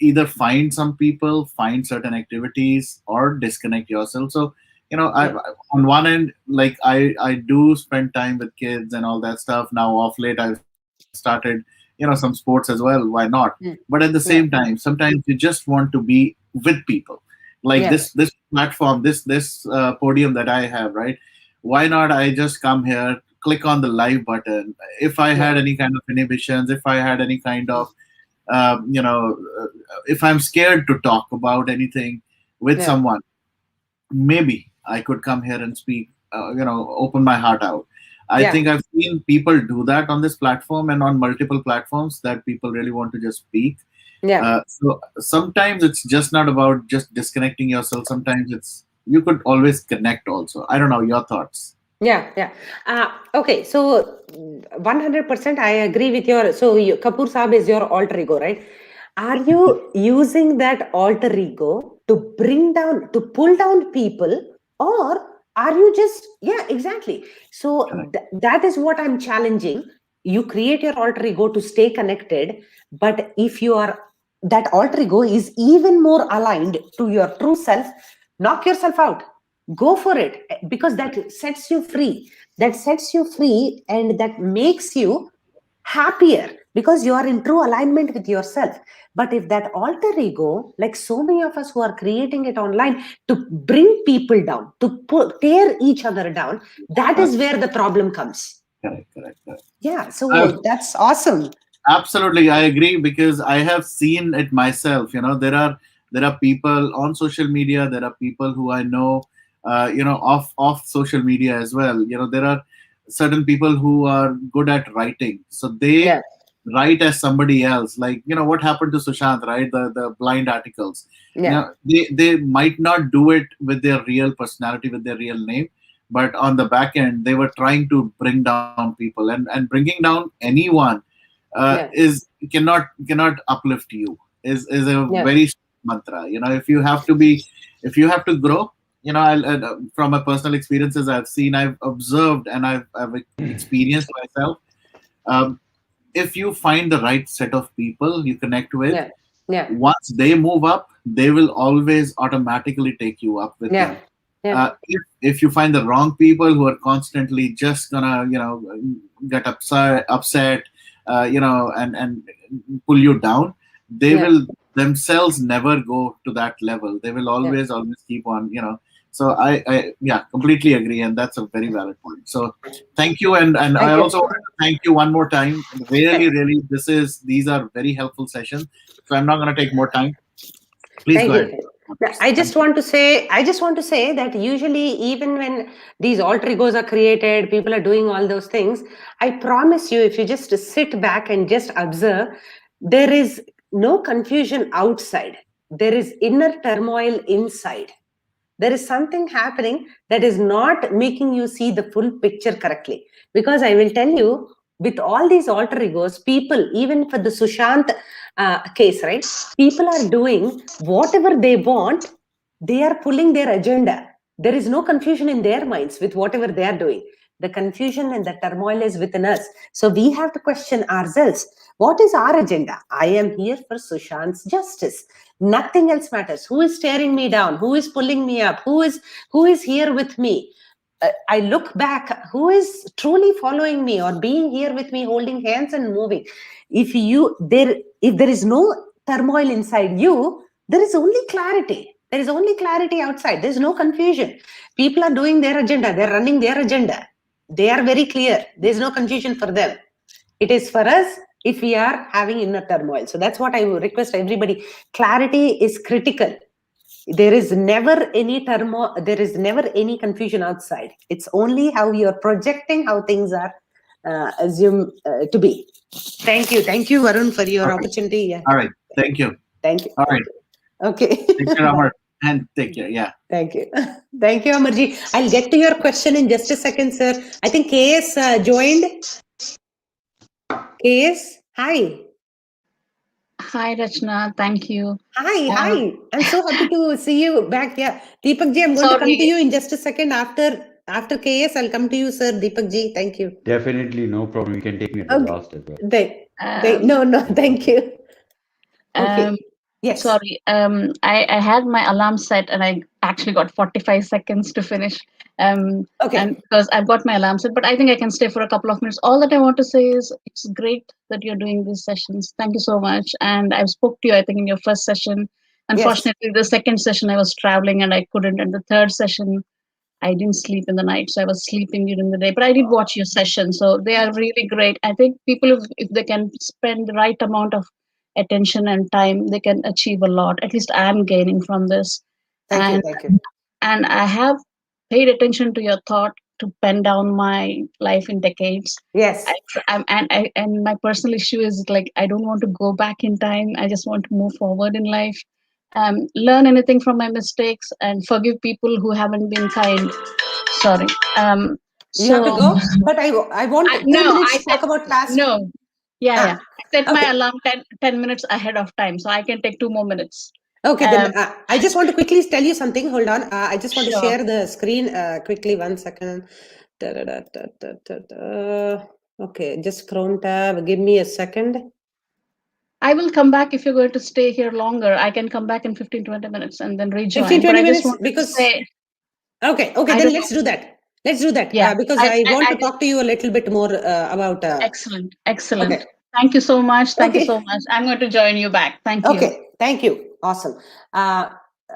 either find some people, find certain activities, or disconnect yourself. So, Yeah. on one end, like I do spend time with kids and all that stuff. Now, off late, I've started, some sports as well. Why not? But at Mm. the same Yeah. time, sometimes you just want to be with people. Like this, Yeah. this platform, this podium that I have, right? Why not? I just come here, click on the live button. If I Yeah. had any kind of inhibitions, if I had any kind of if I'm scared to talk about anything with Yeah. someone, maybe I could come here and speak, open my heart out. I Yeah. think I've seen people do that on this platform and on multiple platforms that people really want to just speak. Yeah. So sometimes it's just not about just disconnecting yourself. Sometimes you could always connect also. I don't know your thoughts. Yeah, yeah. Okay, so 100% I agree with your. So Kapoor Saab is your alter ego, right? Are you using that alter ego to bring down, to pull down people, or are you just, yeah, exactly. So Correct. that is what I'm challenging. You create your alter ego to stay connected, but if you are, that alter ego is even more aligned to your true self, knock yourself out, go for it, because that sets you free, that sets you free, and that makes you happier because you are in true alignment with yourself. But if that alter ego, like so many of us who are creating it online to bring people down, to tear each other down, that Uh, is where the problem comes. correct. Correct. Correct. Yeah, Uh, so that's awesome. Absolutely, I agree because I have seen it myself. There are people on social media. There are people who I know, off social media as well. There are certain people who are good at writing, so they Yeah. write as somebody else. Like what happened to Sushant, right? The blind articles. Yeah. They might not do it with their real personality, with their real name, but on the back end, they were trying to bring down people, and bringing down anyone Yeah. is cannot uplift you is a Yeah. very strong mantra. If you have to grow, from my personal experiences, I've seen, I've observed, and I've experienced myself. um, if you find the right set of people you connect with, Yeah. Yeah. once they move up, they will always automatically take you up with Yeah. them. Yeah. If you find the wrong people who are constantly just gonna get upset, and pull you down, they Yeah. will themselves never go to that level. They will Yeah. always keep on. So I yeah, completely agree, and that's a very valid point. So thank you, and I Thank you. also wanted to thank you one more time. Really, these are very helpful sessions. So I'm not going to take more time. Please go Thank ahead. you. Yeah, Thank you. I just want to say that usually, even when these alter egos are created, people are doing all those things. I promise you, if you just sit back and just observe, there is no confusion outside. There is inner turmoil inside. There is something happening that is not making you see the full picture correctly. Because I will tell you, with all these alter egos, people, even for the Sushant case, right? People are doing whatever they want, they are pulling their agenda. There is no confusion in their minds with whatever they are doing. The confusion and the turmoil is within us. So we have to question ourselves, what is our agenda? I am here for Sushant's justice. Nothing else matters. Who is staring me down? Who is pulling me up? Who is here with me? I look back, who is truly following me or being here with me, holding hands and moving? If there is no turmoil inside you, there is only clarity. There is only clarity outside. There is no confusion. People are doing their agenda. They're running their agenda. They are very clear. There is no confusion for them. It is for us if we are having inner turmoil. So that's what I would request everybody. Clarity is critical. There is never any turmoil, there is never any confusion outside. It's only how you're projecting how things are assumed to be. Thank you, Varun, for your All right. opportunity. Yeah. All right. Thank you. Thank you. All Thank right. you. Okay. Take care, Bye. Amar, and take care. Yeah. Thank you. Thank you, Amarji. I'll get to your question in just a second, sir. I think KS joined. KS, hi. Hi, Rachana. Thank you. Hi, Um, hi. I'm so happy to see you back here. Deepak ji, I'm going to come to sorry, you in just a second after KS. I'll come to you, sir. Deepak ji, thank you. Definitely, no problem. You can take me at the Okay. last as well. um, No, no, No thank problem. you. um, Okay. Yes. sorry. I had my alarm set and I actually got 45 seconds to finish. And Okay. because I've got my alarm set, but I think I can stay for a couple of minutes. All that I want to say is it's great that you're doing these sessions. Thank you so much. And I spoke to you, I think, in your first session. Yes. Unfortunately, the second session I was traveling and I couldn't. And the third session, I didn't sleep in the night, so I was sleeping during the day. But I did watch your session, so they are really great. I think people, if they can spend the right amount of attention and time, they can achieve a lot. At least I'm gaining from this, Thank you. and Thank you. I have paid attention to your thought to pen down my life in decades. Yes. And my personal issue is like I don't want to go back in time. I just want to move forward in life. Learn anything from my mistakes and forgive people who haven't been kind. Sorry. Um, You have to so go, but I want no, 2 minutes I to said talk about past. no. Yeah, yeah. Ah, I set my okay. alarm 10 minutes ahead of time, so I can take 2 more minutes. Okay, Um, then I just want to quickly tell you something. Hold on. I just want to sure. share the screen quickly. 1 second. Da-da-da-da-da-da-da. Okay, just Chrome tab. Give me a second. I will come back if you're going to stay here longer. I can come back in 15, 20 minutes and then 15, rejoin. But 20 I just minutes wanted to because. say, Okay, okay, I then don't let's know. do that. Let's do that Yeah, because I want I to just, talk to you a little bit more about. excellent, excellent. Okay, Thank you so much. Thank you so okay, much. I'm going to join you back. Thank you. okay. Thank you. Awesome. Uh,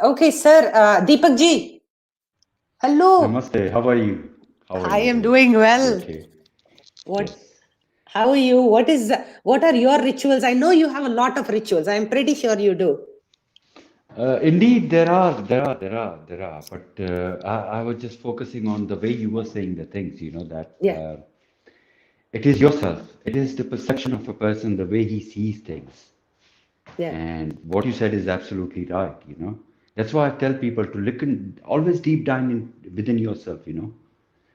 okay, sir. Deepak ji. Hello. Namaste. How are you? How are I you am doing? doing You well. okay? What? Yes. How are you? What are your rituals? I know you have a lot of rituals. I'm pretty sure you do. Indeed, there are. But I was just focusing on the way you were saying the things, that Yeah, it is yourself. It is the perception of a person, the way he sees things. yeah, And what you said is absolutely right. That's why I tell people to look in, always deep dive within yourself. But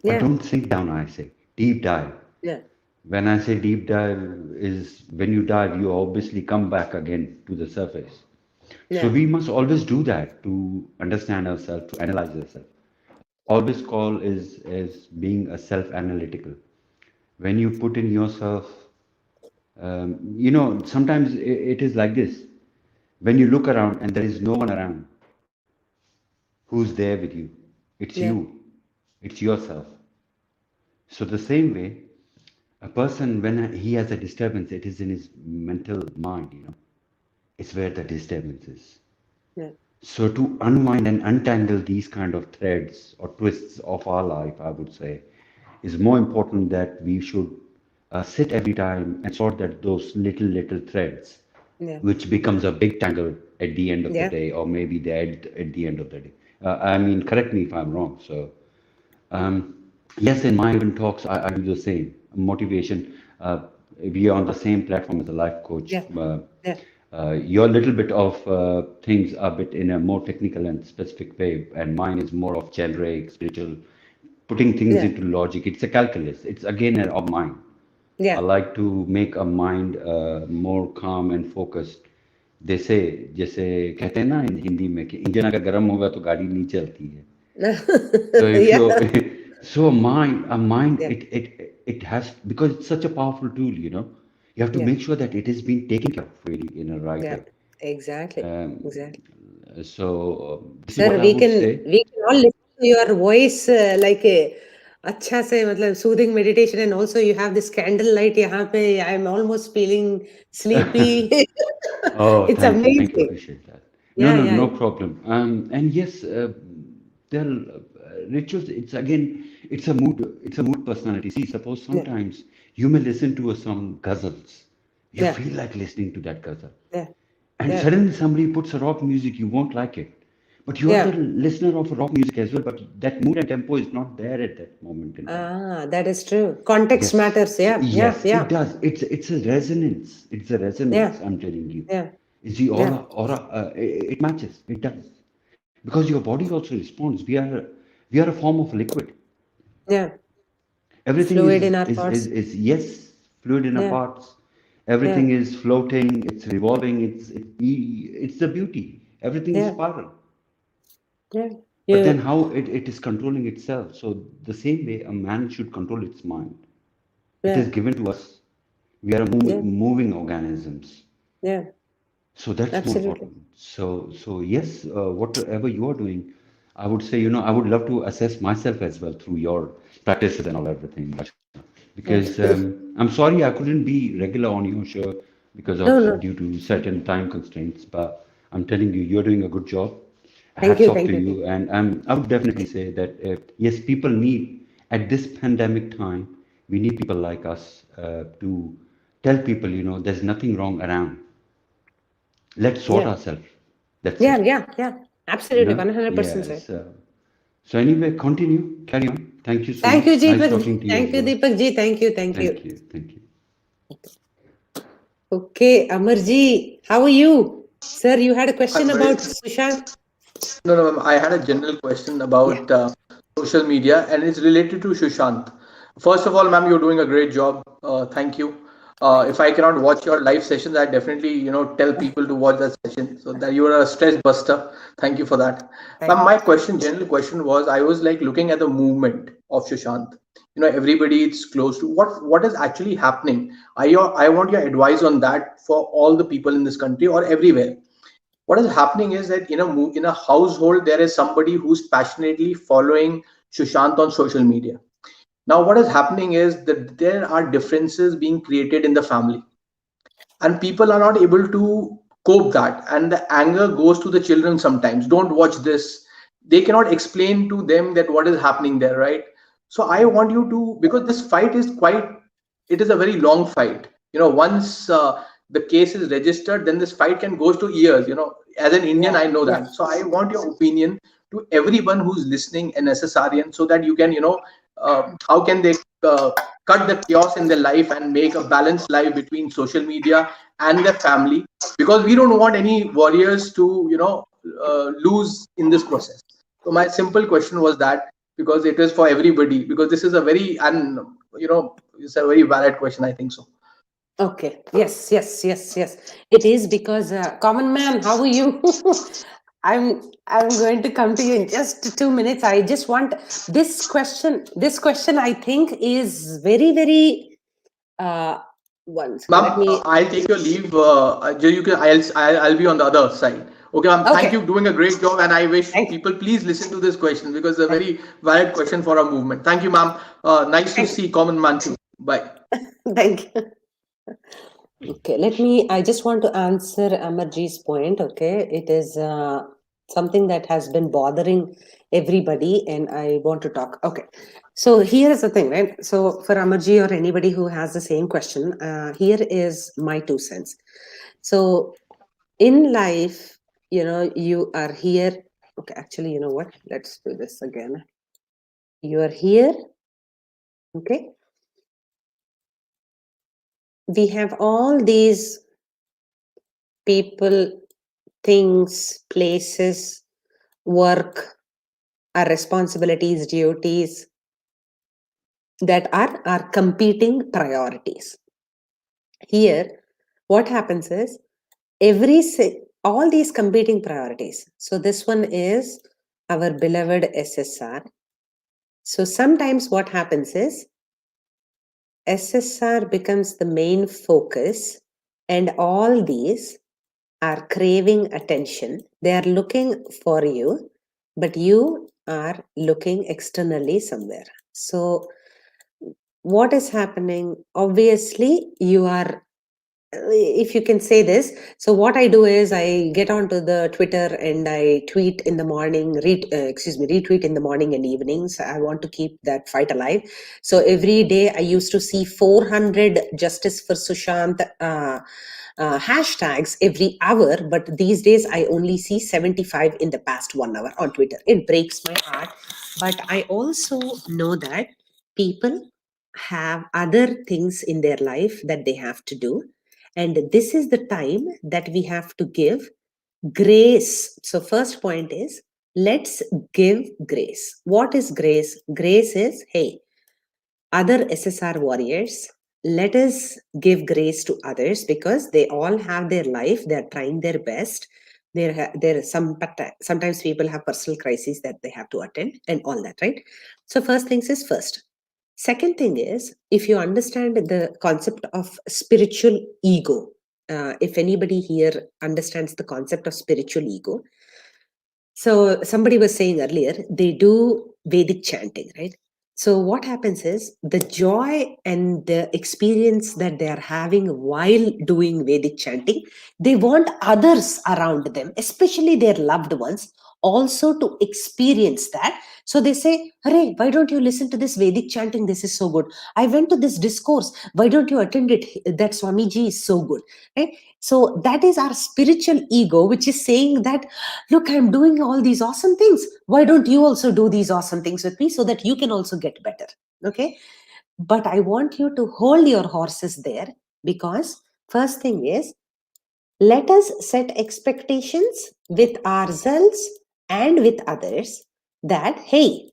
yeah, don't sink down, I say. Deep dive. yeah, When I say deep dive is when you dive, you obviously come back again to the surface. So yeah, we must always do that to understand ourselves, to analyze ourselves. Always call is being a self-analytical. When you put in yourself, sometimes it is like this. When you look around and there is no one around who's there with you, it's yeah, you, it's yourself. So the same way, a person when he has a disturbance, it is in his mental mind. It's where the disturbance is. yeah, So to unwind and untangle these kind of threads or twists of our life, I would say, is more important that we should sit every time and sort that those little threads, yeah, which becomes a big tangle at the end of the yeah, day, or maybe at the end of the day. I mean, correct me if I'm wrong. So yes, in my open talks, I do the same. Motivation. We are on the same platform as a life coach. yeah, yeah, Your little bit of things are a bit in a more technical and specific way, and mine is more of generic, spiritual, putting things yeah, into logic. It's a calculus. It's again a mind. I yeah. like to make a mind more calm and focused. They say जैसे कहते हैं ना हिंदी में कि engine अगर गर्म होगा तो गाड़ी नहीं चलती है. So if Yeah, you so a mind yeah, it has because it's such a powerful tool. You have to yeah, make sure that it is being taken care of really in a right yeah. way. Exactly, Um, exactly. this is Sir, what I would say. we can all listen to your voice like a अच्छा से मतलब soothing meditation, and also you have this candlelight यहाँ पे. I'm almost feeling sleepy. Oh, It's thank you, amazing. appreciate that. No, Yeah, no, yeah, no problem. And yes, there are rituals. It's a mood personality. See, suppose yeah, sometimes you may listen to some ghazals. You yeah, feel like listening to that ghazal. yeah, And yeah, suddenly somebody puts a rock music, you won't like it. But you are the yeah. listener of rock music as well, but that mood and tempo is not there at that moment in time. Ah, that is true. Context Yes, matters. Yeah, yeah, yes, it yeah, does. It's a resonance. It's a yeah, resonance, I'm telling you. yeah, Is the Yeah. aura it matches, it does. Because your body also responds. We are a form of liquid. Yeah. Everything Fluid in our parts. is yes, fluid in our Yeah. parts. Yeah. Everything is floating, it's revolving, it's the beauty. Everything is Yeah. spiral. Yeah. But then You. how it is controlling itself. So the same way a man should control its mind. It Yeah. is given to us. We are Yeah. moving organisms. Yeah. So that's more Absolutely. important. So yes, whatever you are doing, I would say, I would love to assess myself as well through your practices and all everything, Rachana. Yeah. Because I'm sorry I couldn't be regular on your show because of No. No. due to certain time constraints, but I'm telling you, you're doing a good job. Thank Hats you. off Thank to you. you, and I would definitely say that yes, people need at this pandemic time, we need people like us to tell people, there's nothing wrong around. Let's sort Yeah. ourselves. That's Yeah. it. Yeah. Yeah. Absolutely. 100% Yeah. right. So anyway, continue, carry on. Thank you so Thank much. you, Nice Deepak. talking to you Thank as you, well. Deepak ji. Thank you. Thank you. Thank you. Okay, Amarji, how are you? Sir, you had a question I'm very about Sushant? no, no, ma'am. I had a general question Yeah. about social media, and it's related to Sushant. First of all, ma'am, you're doing a great job. Thank you. If I cannot watch your live sessions, I definitely, tell people to watch that session. So that you are a stress buster. Thank you for that, Thank ma'am. My question, general question was, I was like looking at the movement of Sushant. Everybody is close to what is actually happening. I want your advice on that for all the people in this country or everywhere. What is happening is that in a household there is somebody who's passionately following Sushant on social media. Now what is happening is that there are differences being created in the family, and people are not able to cope that, and the anger goes to the children. Sometimes don't watch this, they cannot explain to them that what is happening there, right? So I you. want you to, because this fight is quite, it is a very long fight. Once the case is registered, then this fight can goes to years. As an Indian, Yeah, I know yeah. that. So I want your opinion to everyone who's listening, an SSRian, so that you can, how can they cut the chaos in their life and make a balanced life between social media and their family, because we don't want any warriors to lose in this process. So my simple question was that, because it is for everybody, because this is a very, and it's a very valid question, I think so. Okay. Yes, yes, yes, yes. It is because common man, how are you? I'm going to come to you in just 2 minutes. I just want this question. This question I think is very, very one second. Ma'am, Let me I'll take your leave. You can. I'll be on the other side. Okay, ma'am. Thank okay. you, doing a great job, and I wish Thank people please listen to this question because it's a thank very valid question for our movement. Thank you, ma'am. Nice to thank see common man too. Bye. thank you. Okay, I just want to answer Amarji's point. Okay, it is something that has been bothering everybody, and I want to talk. Okay, so here is the thing, right? So, for Amarji or anybody who has the same question, here is my 2 cents. So, in life, you are here. Okay, actually, you know what? Let's do this again. You are here. Okay, we have all these people, things, places, work, our responsibilities, duties that are our competing priorities. Here, what happens is all these competing priorities. So this one is our beloved SSR. So sometimes what happens is SSR becomes the main focus, and all these are craving attention. They are looking for you, but you are looking externally somewhere. So, what is happening? Obviously, you are, if you can say this. So, what I do is I get onto the Twitter and I tweet in the morning, retweet in the morning and evenings. I want to keep that fight alive. So, every day I used to see 400 Justice for Sushant hashtags every hour, but these days I only see 75 in the past 1 hour on Twitter. It breaks my heart, but I also know that people have other things in their life that they have to do, And this is the time that we have to give grace. So, first point is, let's give grace. What is grace? Grace is, hey, other SSR warriors, let us give grace to others because they all have their life. They're trying their best. There are sometimes people have personal crises that they have to attend and all that, right? So first things is first. Second thing is, if you understand the concept of spiritual ego, if anybody here understands the concept of spiritual ego, so somebody was saying earlier, they do Vedic chanting, right? So what happens is the joy and the experience that they are having while doing Vedic chanting, they want others around them, especially their loved ones, also to experience that. So they say, "Hare, why don't you listen to this Vedic chanting? This is so good. I went to this discourse. Why don't you attend it? That Swamiji is so good." Right? So that is our spiritual ego, which is saying that, look, I'm doing all these awesome things. Why don't you also do these awesome things with me so that you can also get better? Okay. But I want you to hold your horses there, because first thing is, let us set expectations with ourselves and with others that, hey,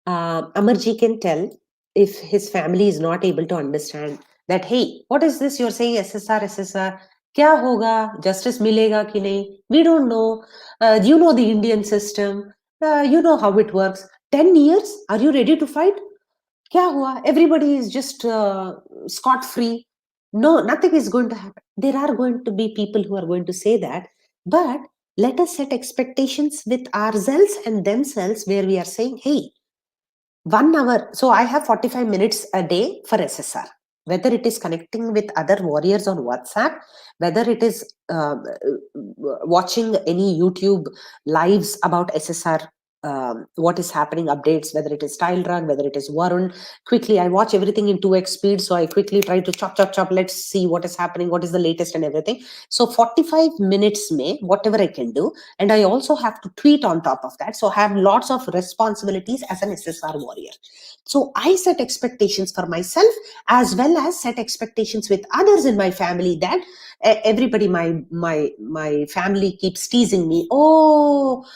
Amarji can tell if his family is not able to understand that, hey, what is this you're saying, SSR, SSR? क्या होगा, justice मिलेगा कि नहीं? We don't know. You know the Indian system. You know how it works. 10 years? Are you ready to fight? क्या हुआ? Everybody is just scot free. No, nothing is going to happen. There are going to be people who are going to say that, but let us set expectations with ourselves and themselves where we are saying, hey, 1 hour. So I have 45 minutes a day for SSR. Whether it is connecting with other warriors on WhatsApp, whether it is watching any YouTube lives about SSR, what is happening, updates, whether it is Style Run, whether it is Varun. Quickly, I watch everything in 2x speed. So I quickly try to chop, chop, chop. Let's see what is happening, what is the latest and everything. So 45 minutes may, whatever I can do. And I also have to tweet on top of that. So I have lots of responsibilities as an SSR warrior. So I set expectations for myself as well as set expectations with others in my family, that everybody, my family keeps teasing me. Oh,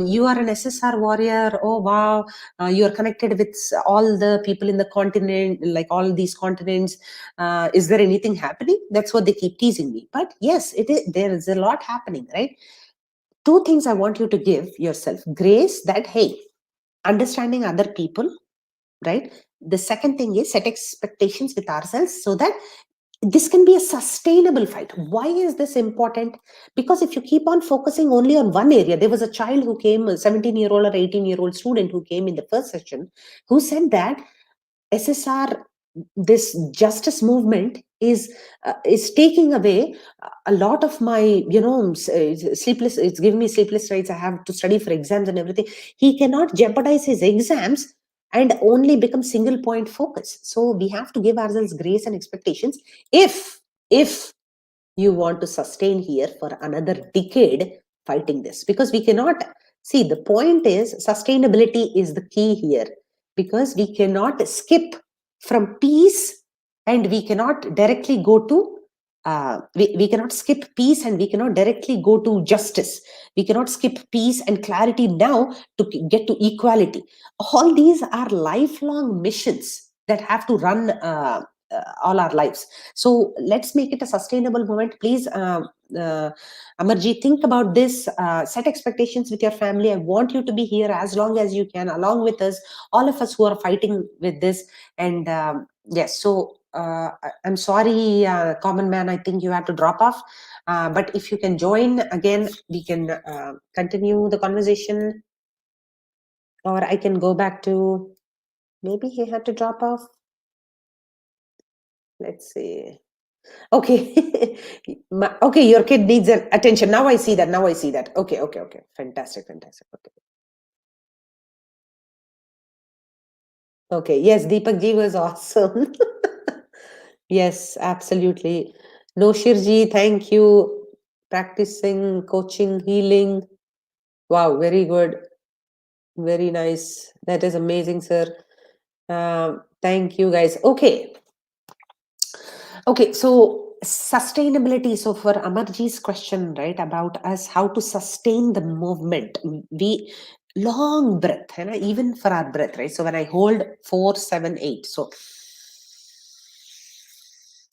you are an SSR warrior. Oh, wow. You are connected with all the people in the continent, like all these continents. Is there anything happening? That's what they keep teasing me. But yes, there is a lot happening, right? Two things I want you to give yourself: grace, that, hey, understanding other people, right? The second thing is set expectations with ourselves so that this can be a sustainable fight. Why is this important? Because if you keep on focusing only on one area, there was a child who came, a 17-year-old or 18-year-old student who came in the first session, who said that SSR, this justice movement is taking away a lot of my, sleepless. It's giving me sleepless nights. I have to study for exams and everything. He cannot jeopardize his exams and only become single point focus. So we have to give ourselves grace and expectations. If you want to sustain here for another decade fighting this, because we cannot see, the point is sustainability is the key here, because we cannot skip from peace and we cannot directly go to we cannot skip peace and we cannot directly go to justice. We cannot skip peace and clarity now to get to equality. All these are lifelong missions that have to run all our lives. So let's make it a sustainable moment. Please, Amarji, think about this. Set expectations with your family. I want you to be here as long as you can, along with us, all of us who are fighting with this. And yes, so I'm sorry, Common Man, I think you had to drop off. But if you can join again, we can continue the conversation. Or I can go back to, maybe he had to drop off. Let's see. Okay. Okay, your kid needs attention. Now I see that. Okay. Fantastic. Okay. Yes, Deepak ji was awesome. Yes, absolutely. No, Shirji, thank you. Practicing, coaching, healing. Wow, very good. Very nice. That is amazing, sir. Thank you, guys. Okay. So sustainability. So for Amarji's question, right, about us, how to sustain the movement, we long breath, and even for our breath, right? So when I hold 4, 7, 8, so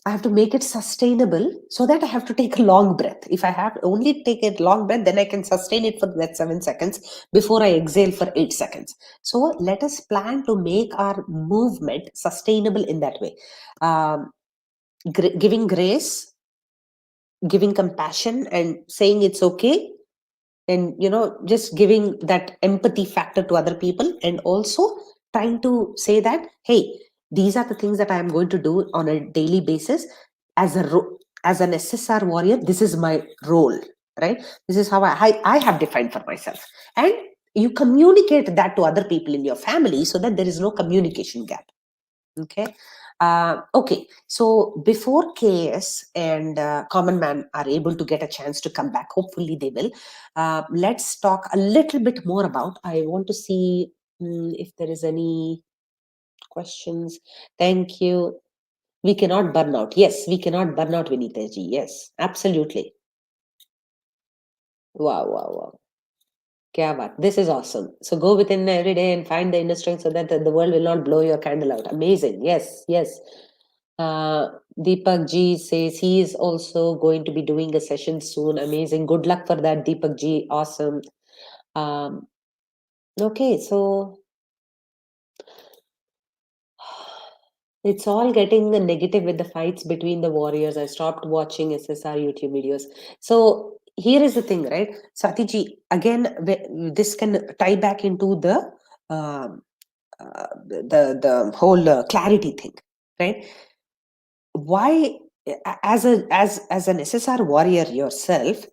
I have to make it sustainable, so that I have to take a long breath. If I have only take a long breath, then I can sustain it for that 7 seconds before I exhale for 8 seconds. So let us plan to make our movement sustainable in that way. Um, Giving grace, giving compassion, and saying it's okay, and just giving that empathy factor to other people, and also trying to say that, hey, these are the things that I am going to do on a daily basis as as an SSR warrior. This is my role, right? This is how I have defined for myself, and you communicate that to other people in your family, so that there is no communication gap. Okay. Okay, so before KS and Common Man are able to get a chance to come back, hopefully they will. Let's talk a little bit more about. I want to see if there is any questions. Thank you. We cannot burn out. Yes, we cannot burn out, Vinita ji. Yes, absolutely. Wow, wow, wow. Kya baat. This is awesome. So go within every day and find the inner strength, so that the world will not blow your candle out. Amazing. Yes, yes. Uh, Deepak Ji says he is also going to be doing a session soon. Amazing. Good luck for that, Deepak Ji. Awesome. Um, okay, so it's all getting the negative with the fights between the warriors. I stopped watching SSR YouTube videos. So here is the thing, right? Satiji, again, this can tie back into um, the whole clarity thing, right? Why, as an SSR warrior yourself,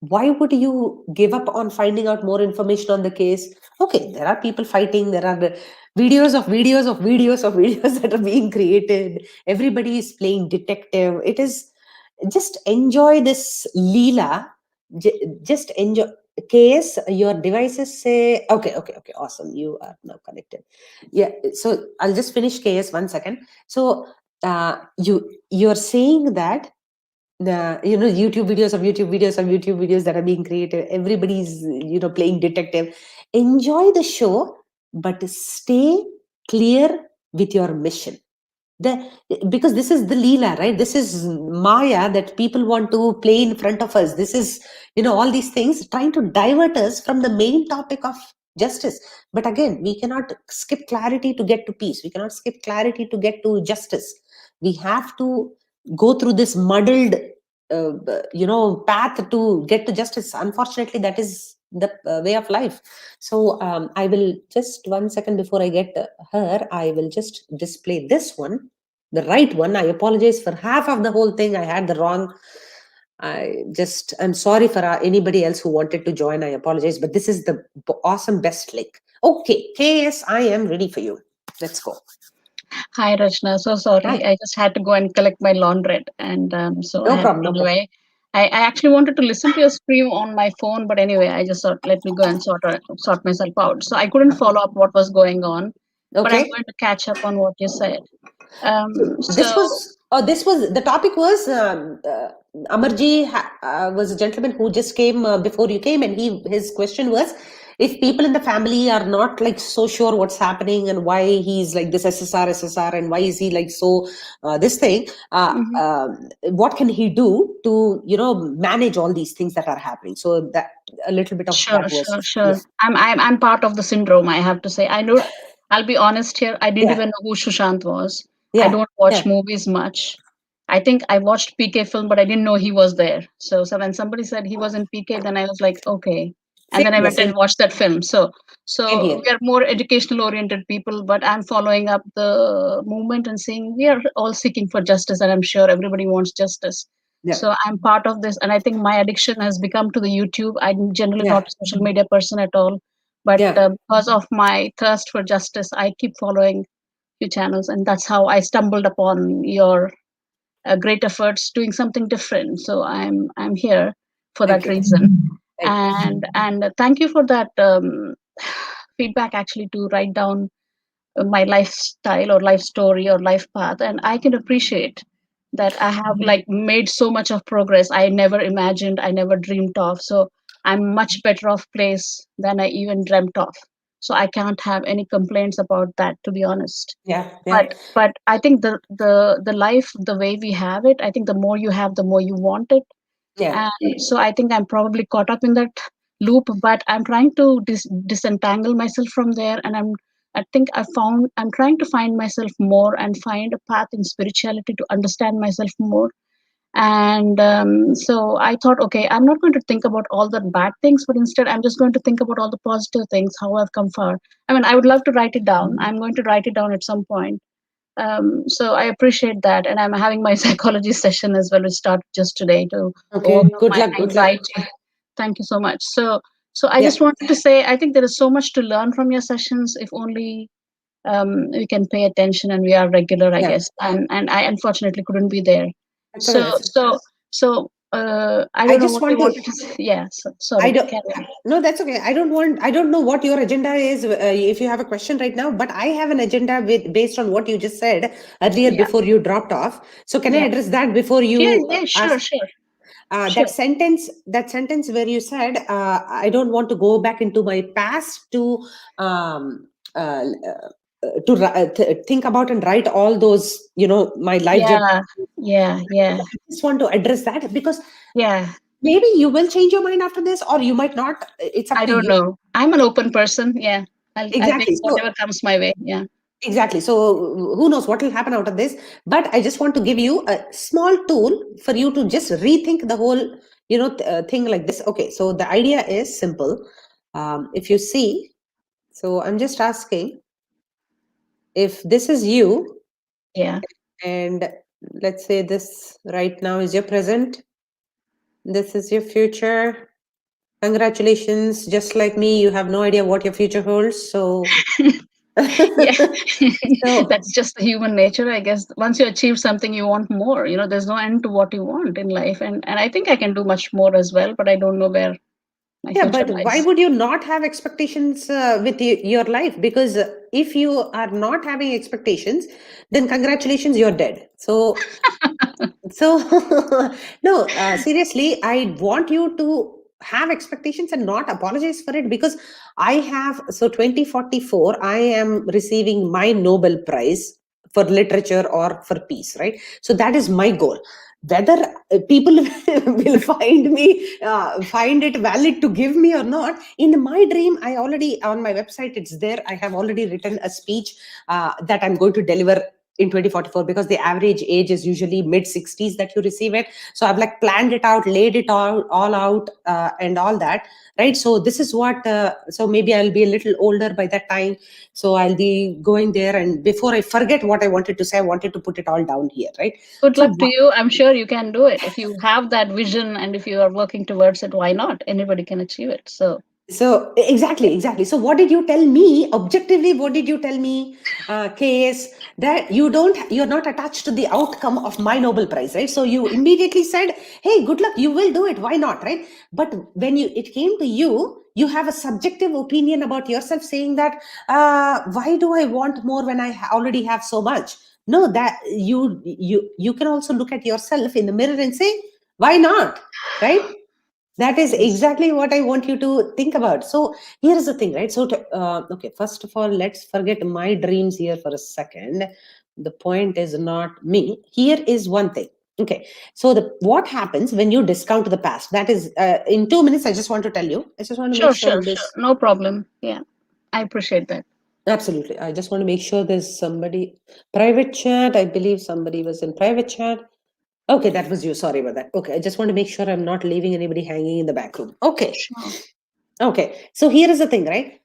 why would you give up on finding out more information on the case? Okay, there are people fighting, there are the videos of videos of videos of videos that are being created, everybody is playing detective. It is just enjoy this leela. Just enjoy. Case your devices say okay, okay, okay, awesome, you are now connected. Yeah, so I'll just finish case 1 second. So you're saying that the YouTube videos of YouTube videos of YouTube videos that are being created, everybody's playing detective. Enjoy the show, but stay clear with your mission. the because this is the leela, right? This is maya that people want to play in front of us. This is all these things trying to divert us from the main topic of justice. But again, we cannot skip clarity to get to peace. We cannot skip clarity to get to justice. We have to go through this muddled path to get to justice. Unfortunately, that is the way of life. So I will just 1 second before I get her, I will just display this one, the right one. I apologize for half of the whole thing. I had the wrong. I'm sorry for anybody else who wanted to join. I apologize, but this is the awesome best link. Okay, KS, I am ready for you. Let's go. Hi, Rachana. So sorry. Hi. I just had to go and collect my laundrette, and so I No have problem. to No run problem. away. I actually wanted to listen to your stream on my phone, but anyway, I just thought, let me go and sort myself out. So I couldn't follow up what was going on, but I'm Okay. going to catch up on what you said. This So was this was the topic was Amarji was a gentleman who just came before you came, and his question was, if people in the family are not like so sure what's happening and why he's like this SSR, and why is he like so this thing, mhm. what can he do to manage all these things that are happening? So that a little bit of Sure, that was, sure, sure. yes. I'm part of the syndrome, I have to say. I know I'll be honest here, I didn't Yeah, even know who Sushant was. I yeah, don't watch yeah. movies much. I think I watched PK film, but I didn't know he was there. So when somebody said he was in PK, then I was like, okay. And Same then I here, went and watched that film. So same so here. we are more educational oriented people, but I'm following up the movement and saying we are all seeking for justice, and I'm sure everybody wants justice. Yeah, So I'm part of this, and I think my addiction has become to the YouTube. I'm generally yeah, not a social media person at all, but yeah. because of my thirst for justice, I keep following your channels, and that's how I stumbled upon your great efforts doing something different. So I'm here for Thank that you. reason, Thank you. and thank you for that feedback. Actually, to write down my lifestyle or life story or life path, and I can appreciate that I have like made so much of progress I never imagined, I never dreamed of. So I'm much better off place than I even dreamt of. So I can't have any complaints about that, to be honest. Yeah, yeah, But I think the life, the way we have it, I think the more you have, the more you want it. yeah, And so I think I'm probably caught up in that loop, but I'm trying to disentangle myself from there. And I think I'm trying to find myself more and find a path in spirituality to understand myself more. And so I thought, okay, I'm not going to think about all the bad things, but instead I'm just going to think about all the positive things, how I've come far. I mean, I would love to write it down. I'm going to write it down at some point. So I appreciate that, and I'm having my psychology session as well, which started just today to okay, overcome good my luck, good luck. anxiety. Thank you so much. So I Yeah, just wanted to say, I think there is so much to learn from your sessions if only we can pay attention and we are regular, I yeah, guess. And I unfortunately couldn't be there. that's okay, So that's okay. so so I I don't know just what you want to, wanted to say. Yeah. So, I sorry. don't, Carry on. no, that's okay. I don't know what your agenda is, if you have a question right now, but I have an agenda based on what you just said earlier Yeah. before you dropped off. So can I Yeah. address that before Yeah. you Yeah. ask? Sure. Sure. That Sure. sentence where you said, I don't want to go back into my past to, um, think about and write all those, my life journey. Yeah. Yeah. Yeah. I just want to address that because Yeah. maybe you will change your mind after this, or you might not. It's up I to don't you. know. I'm an open person. Yeah. I'll take Exactly. So whatever comes my way. Yeah. exactly. So who knows what will happen out of this? But I just want to give you a small tool for you to just rethink the whole, thing like this. Okay. So the idea is simple. If you see, so I'm just asking if this is you, Yeah. and let's say this right now is your present. This is your future. Congratulations. Just like me, you have no idea what your future holds. So, Yeah. so That's just the human nature, I guess. Once you achieve something, you want more. There's no end to what you want in life. And I think I can do much more as well, but I don't know where my yeah, future but why lies. would you not have expectations with your life? Because if you are not having expectations, then congratulations, you're dead. So no, seriously, I want you to have expectations and not apologize for it, because I have, so 2044 I am receiving my Nobel Prize for literature or for peace, right? So that is my goal. Whether people will find it valid to give me or not, in my dream, I already, on my website it's there, I have already written a speech that I'm going to deliver in 2044, because the average age is usually mid 60s that you receive it. So I've like planned it out, laid it all out, and all that, right? So this is what, so maybe I'll be a little older by that time, so I'll be going there, and before I forget what I wanted to say, I wanted to put it all down here, right? Good So luck to you. I'm sure you can do it. If you have that vision and if you are working towards it, why not? Anybody can achieve it. So, exactly. So what did you tell me objectively? What did you tell me, case that you're not attached to the outcome of my Nobel Prize, right? So you immediately said, hey, good luck, you will do it, why not, right? But when it came to you, you have a subjective opinion about yourself, saying that, why do I want more when I already have so much? No, that you can also look at yourself in the mirror and say, why not, right? That is yes. exactly what I want you to think about. So here is the thing, right? So, okay, first of all, let's forget my dreams here for a second. The point is not me. Here is one thing. Okay, so what happens when you discount the past? That is, in 2 minutes. I just want to tell you. I just want to make Sure, sure sure, sure. this. No problem. Yeah. I appreciate that. Absolutely. I just want to make sure there's somebody private chat. I believe somebody was in private chat. Okay, that was you. Sorry about that. Okay, I just want to make sure I'm not leaving anybody hanging in the back room. Okay. Sure. Okay, so here is the thing, right?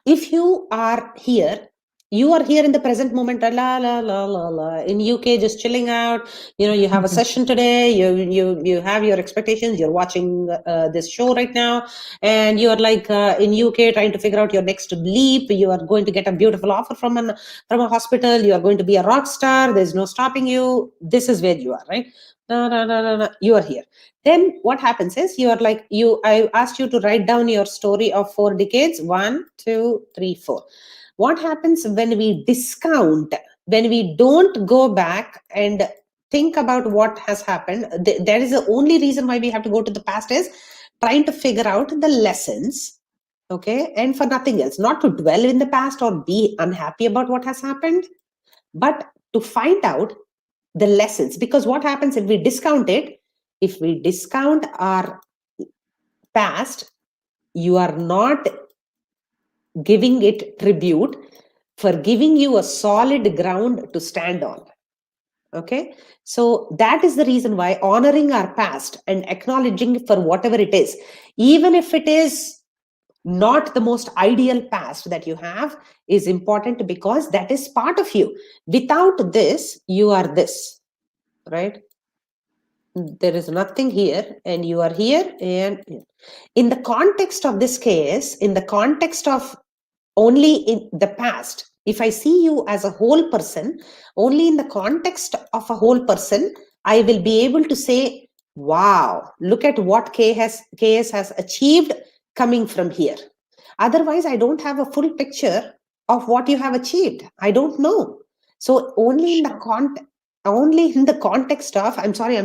If you are here in the present moment, la la la la la, in UK, just chilling out. You have a session today. You have your expectations. You're watching this show right now, and you are like, in UK, trying to figure out your next leap. You are going to get a beautiful offer from a hospital. You are going to be a rock star. There's no stopping you. This is where you are, right? No, no, no, no, no. You are here. Then what happens is, you are like, I asked you to write down your story of 4 decades. 1, 2, 3, 4. What happens when we discount, when we don't go back and think about what has happened. There is the only reason why we have to go to the past is trying to figure out the lessons. Okay. And for nothing else, not to dwell in the past or be unhappy about what has happened, but to find out the lessons. Because what happens if we discount it? If we discount our past, you are not giving it tribute for giving you a solid ground to stand on. Okay, so that is the reason why honoring our past and acknowledging for whatever it is, even if it is not the most ideal past that you have, is important, because that is part of you. Without this, you are this, right? There is nothing here and you are here. And in the context of this case, in the context of only in the past, if I see you as a whole person, only in the context of a whole person, I will be able to say, wow, look at what KS has achieved coming from here. Otherwise, I don't have a full picture of what you have achieved. I don't know. So only in the only in the context of, I'm sorry, I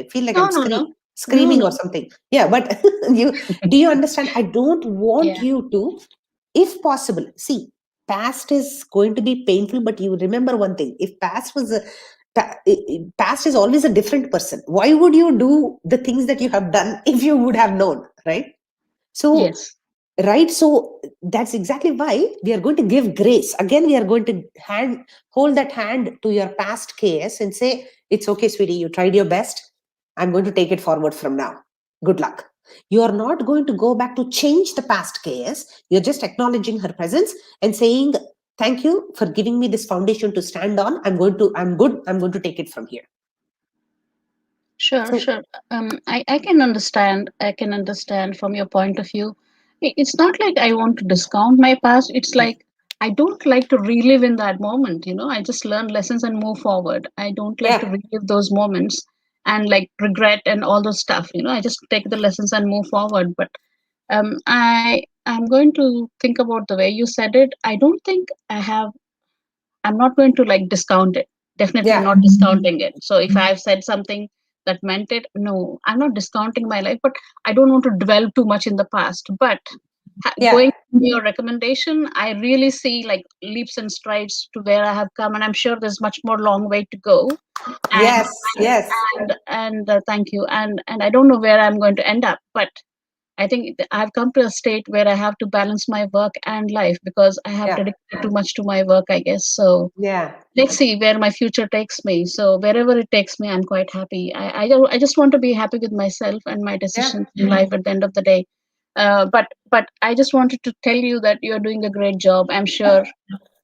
feel like No, I'm no, no, no, screaming or no. something. Yeah, but you do you understand? I don't want Yeah. you to, if possible, see, past is going to be painful, but you remember one thing: if past was a past is always a different person. Why would you do the things that you have done if you would have known, right? So Yes. right, so that's exactly why we are going to give grace. Again, we are going to hold that hand to your past case and say, it's okay, sweetie, you tried your best. I'm going to take it forward from now. Good luck. You are not going to go back to change the past case. You're just acknowledging her presence and saying, thank you for giving me this foundation to stand on. I'm good, I'm going to take it from here. Sure, So sure. I can understand. I can understand from your point of view. It's not like I want to discount my past. It's like I don't like to relive in that moment. I just learn lessons and move forward. I don't like to yeah, relive those moments and like regret and all those stuff. I just take the lessons and move forward. But I'm going to think about the way you said it. I don't think I'm not going to like discount it. Definitely yeah, not discounting it. So if I've said something that meant it, no, I'm not discounting my life, but I don't want to dwell too much in the past. But yeah, going to your recommendation, I really see like leaps and strides to where I have come, and I'm sure there's much more long way to go. And yes, yes, thank you. And I don't know where I'm going to end up, but I think I've come to a state where I have to balance my work and life because I have yeah, dedicated too much to my work, I guess. So yeah, let's see where my future takes me. So wherever it takes me, I'm quite happy. I just want to be happy with myself and my yeah, decisions in life at the end of the day. But I just wanted to tell you that you're doing a great job. I'm sure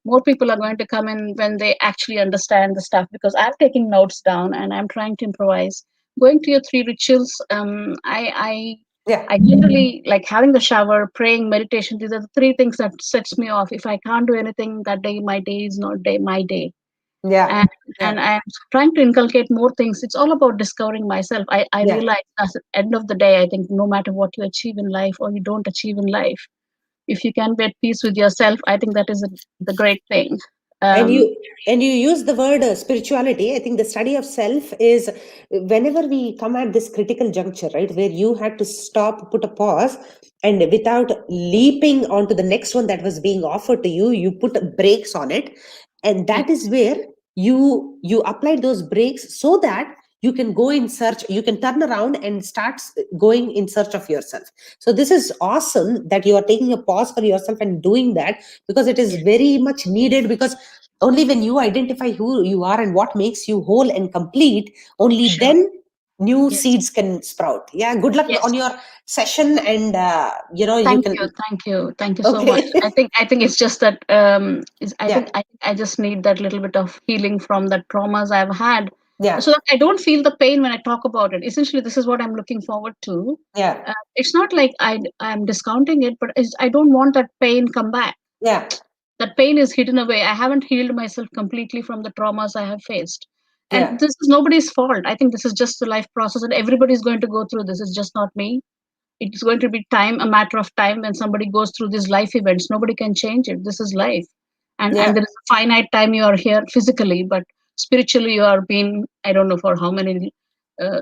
more people are going to come in when they actually understand the stuff because I'm taking notes down and I'm trying to improvise. Going to your three rituals, yeah, I generally like having the shower, praying, meditation. These are the three things that sets me off. If I can't do anything that day, my day is not day my day. yeah, And yeah, I'm trying to inculcate more things. It's all about discovering myself. I yeah. realize at the end of the day, I think no matter what you achieve in life or you don't achieve in life, if you can be at peace with yourself, I think that is the great thing. and Um, you use the word spirituality. I think the study of self is, whenever we come at this critical juncture, right, where you had to stop, put a pause, and without leaping onto the next one that was being offered to you, you put brakes on it. And yeah, that is where you applied those brakes so that you can go in search, you can turn around and start going in search of yourself. So this is awesome that you are taking a pause for yourself and doing that, because it is yeah, very much needed. Because only when you identify who you are and what makes you whole and complete, only sure. then new Yes, seeds can sprout. Yeah, good luck yes. on your session. And you Thank can. you, thank you, thank you so much. Okay. I think it's just that I Yeah, think I just need that little bit of healing from the traumas I've had, yeah, so that I don't feel the pain when I talk about it. Essentially, this is what I'm looking forward to. yeah, It's not like I'm discounting it, but I don't want that pain come back. yeah, That pain is hidden away. I haven't healed myself completely from the traumas I have faced. yeah, And this is nobody's fault. I think this is just the life process, and everybody's going to go through this. It's just not me. It's going to be time, a matter of time when somebody goes through these life events. Nobody can change it. This is life. And yeah, there is a finite time you are here physically, but spiritually you are being, I don't know for how many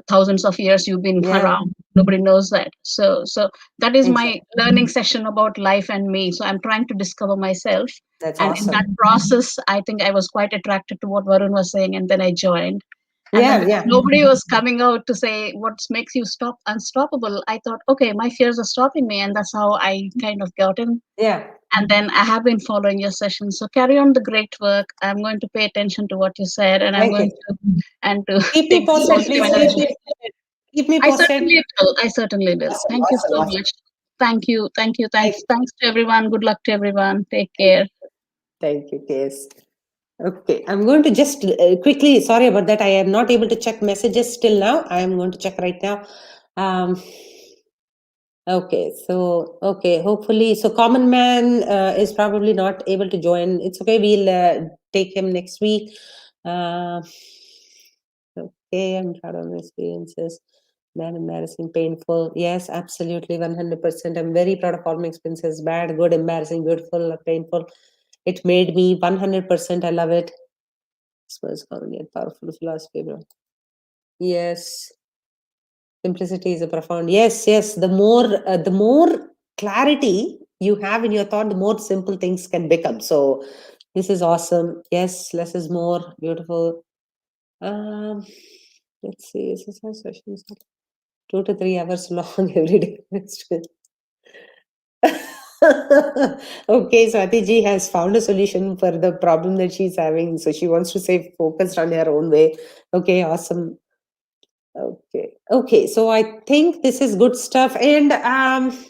thousands of years you've been Yeah, around. Nobody knows that. So that is my exactly. learning session about life and me. So I'm trying to discover myself. That's And in that awesome. process, I think I was quite attracted to what Varun was saying, and then I joined. And then Yeah, because yeah, nobody was coming out to say what makes you stop unstoppable, I thought, okay, my fears are stopping me, and that's how I kind of got in. yeah. And then I have been following your sessions. So carry on the great work. I'm going to pay attention to what you said, and I'm Thank going you. to and to Keep me take the posted, positive please. energy. Keep me I posted. certainly will. I certainly will. Awesome, Thank you awesome, so awesome. much. Thank you. Thank you. Thank Thanks. Thanks to everyone. Good luck to everyone. Take care. thank you, Case. Okay, I'm going to just quickly, sorry about that. I am not able to check messages till now. I am going to check right now. Okay, so, okay, hopefully, so Common Man is probably not able to join. It's okay, we'll take him next week. Okay, I'm proud of my experiences. Bad, embarrassing, painful. Yes, absolutely, 100%. I'm very proud of all my experiences. Bad, good, embarrassing, beautiful, painful. It made me 100%. I love it. This was comedy and powerful philosophy, bro. Yes, simplicity is a profound. Yes, yes. The more clarity you have in your thought, the more simple things can become. So, this is awesome. Yes, less is more. Beautiful. Um, let's see. Exercise sessions 2 to 3 hours long every day. Okay, Swati ji has found a solution for the problem that she's having. So she wants to stay focused on her own way. Okay, awesome. Okay. So I think this is good stuff. And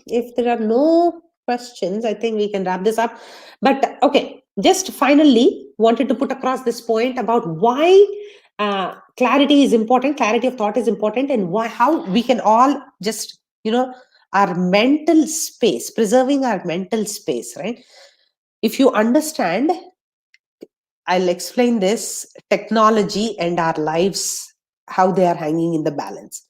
if there are no questions, I think we can wrap this up. But okay, just finally wanted to put across this point about why clarity is important, clarity of thought is important, and why how we can all just our mental space, preserving our mental space, right? If you understand, I'll explain this technology and our lives, how they are hanging in the balance.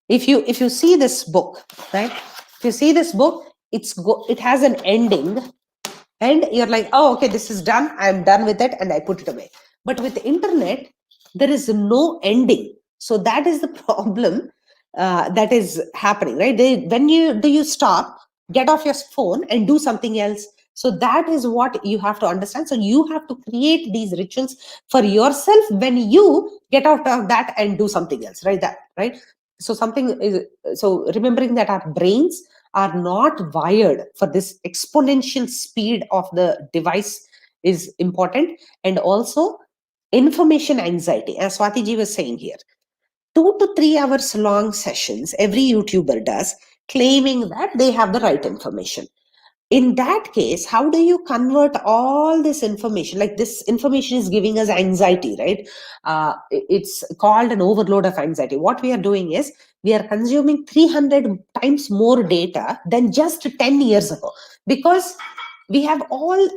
If you see this book, right? If you see this book, it has an ending, and you're like, oh, okay, this is done, I'm done with it, and I put it away. But with the internet, there is no ending. So that is the problem that is happening, right? When you stop, get off your phone and do something else. So that is what you have to understand. So you have to create these rituals for yourself when you get out of that and do something else, right? That right. So something is, so remembering that our brains are not wired for this exponential speed of the device is important. And also information anxiety, as Swati ji was saying here, 2 to 3 hours long sessions every YouTuber does, claiming that they have the right information. In that case, how do you convert all this information? Like, this information is giving us anxiety, right? It's called an overload of anxiety. What we are doing is we are consuming 300 times more data than just 10 years ago, because we have all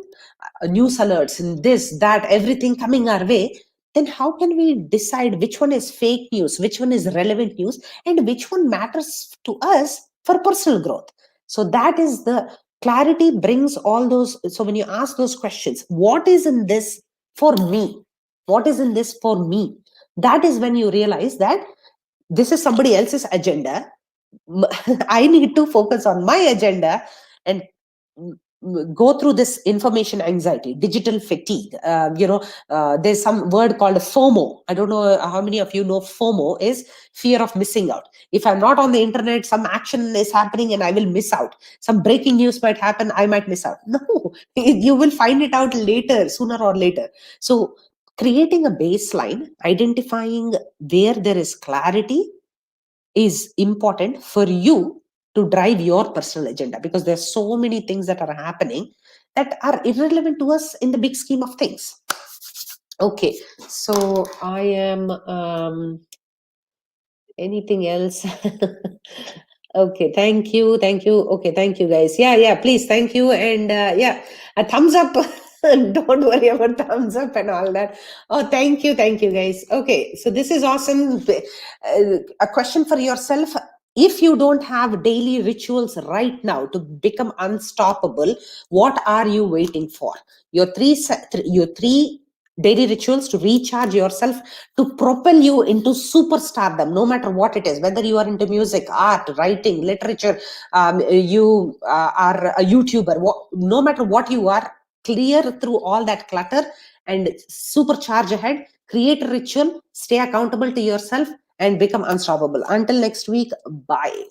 news alerts and this, that, everything coming our way. Then how can we decide which one is fake news, which one is relevant news, and which one matters to us for personal growth? So that is the clarity brings all those. So when you ask those questions, what is in this for me, what is in this for me, that is when you realize that this is somebody else's agenda. I need to focus on my agenda and go through this information anxiety, digital fatigue. There's some word called FOMO. I don't know how many of you know FOMO is fear of missing out. If I'm not on the internet, some action is happening and I will miss out. Some breaking news might happen, I might miss out. No, you will find it out later, sooner or later. So creating a baseline, identifying where there is clarity is important for you to drive your personal agenda, because there's so many things that are happening that are irrelevant to us in the big scheme of things. Okay, so I am anything else? Okay, thank you, okay, thank you guys. Yeah, please, thank you. And yeah, a thumbs up. Don't worry about thumbs up and all that. Oh, thank you guys. Okay, so this is awesome. A question for yourself: if you don't have daily rituals right now to become unstoppable, what are you waiting for? Your three daily rituals to recharge yourself, to propel you into superstardom, no matter what it is, whether you are into music, art, writing, literature, you are a YouTuber, no matter what you are, clear through all that clutter and supercharge ahead. Create a ritual, stay accountable to yourself, and become unstoppable. Until next week, bye.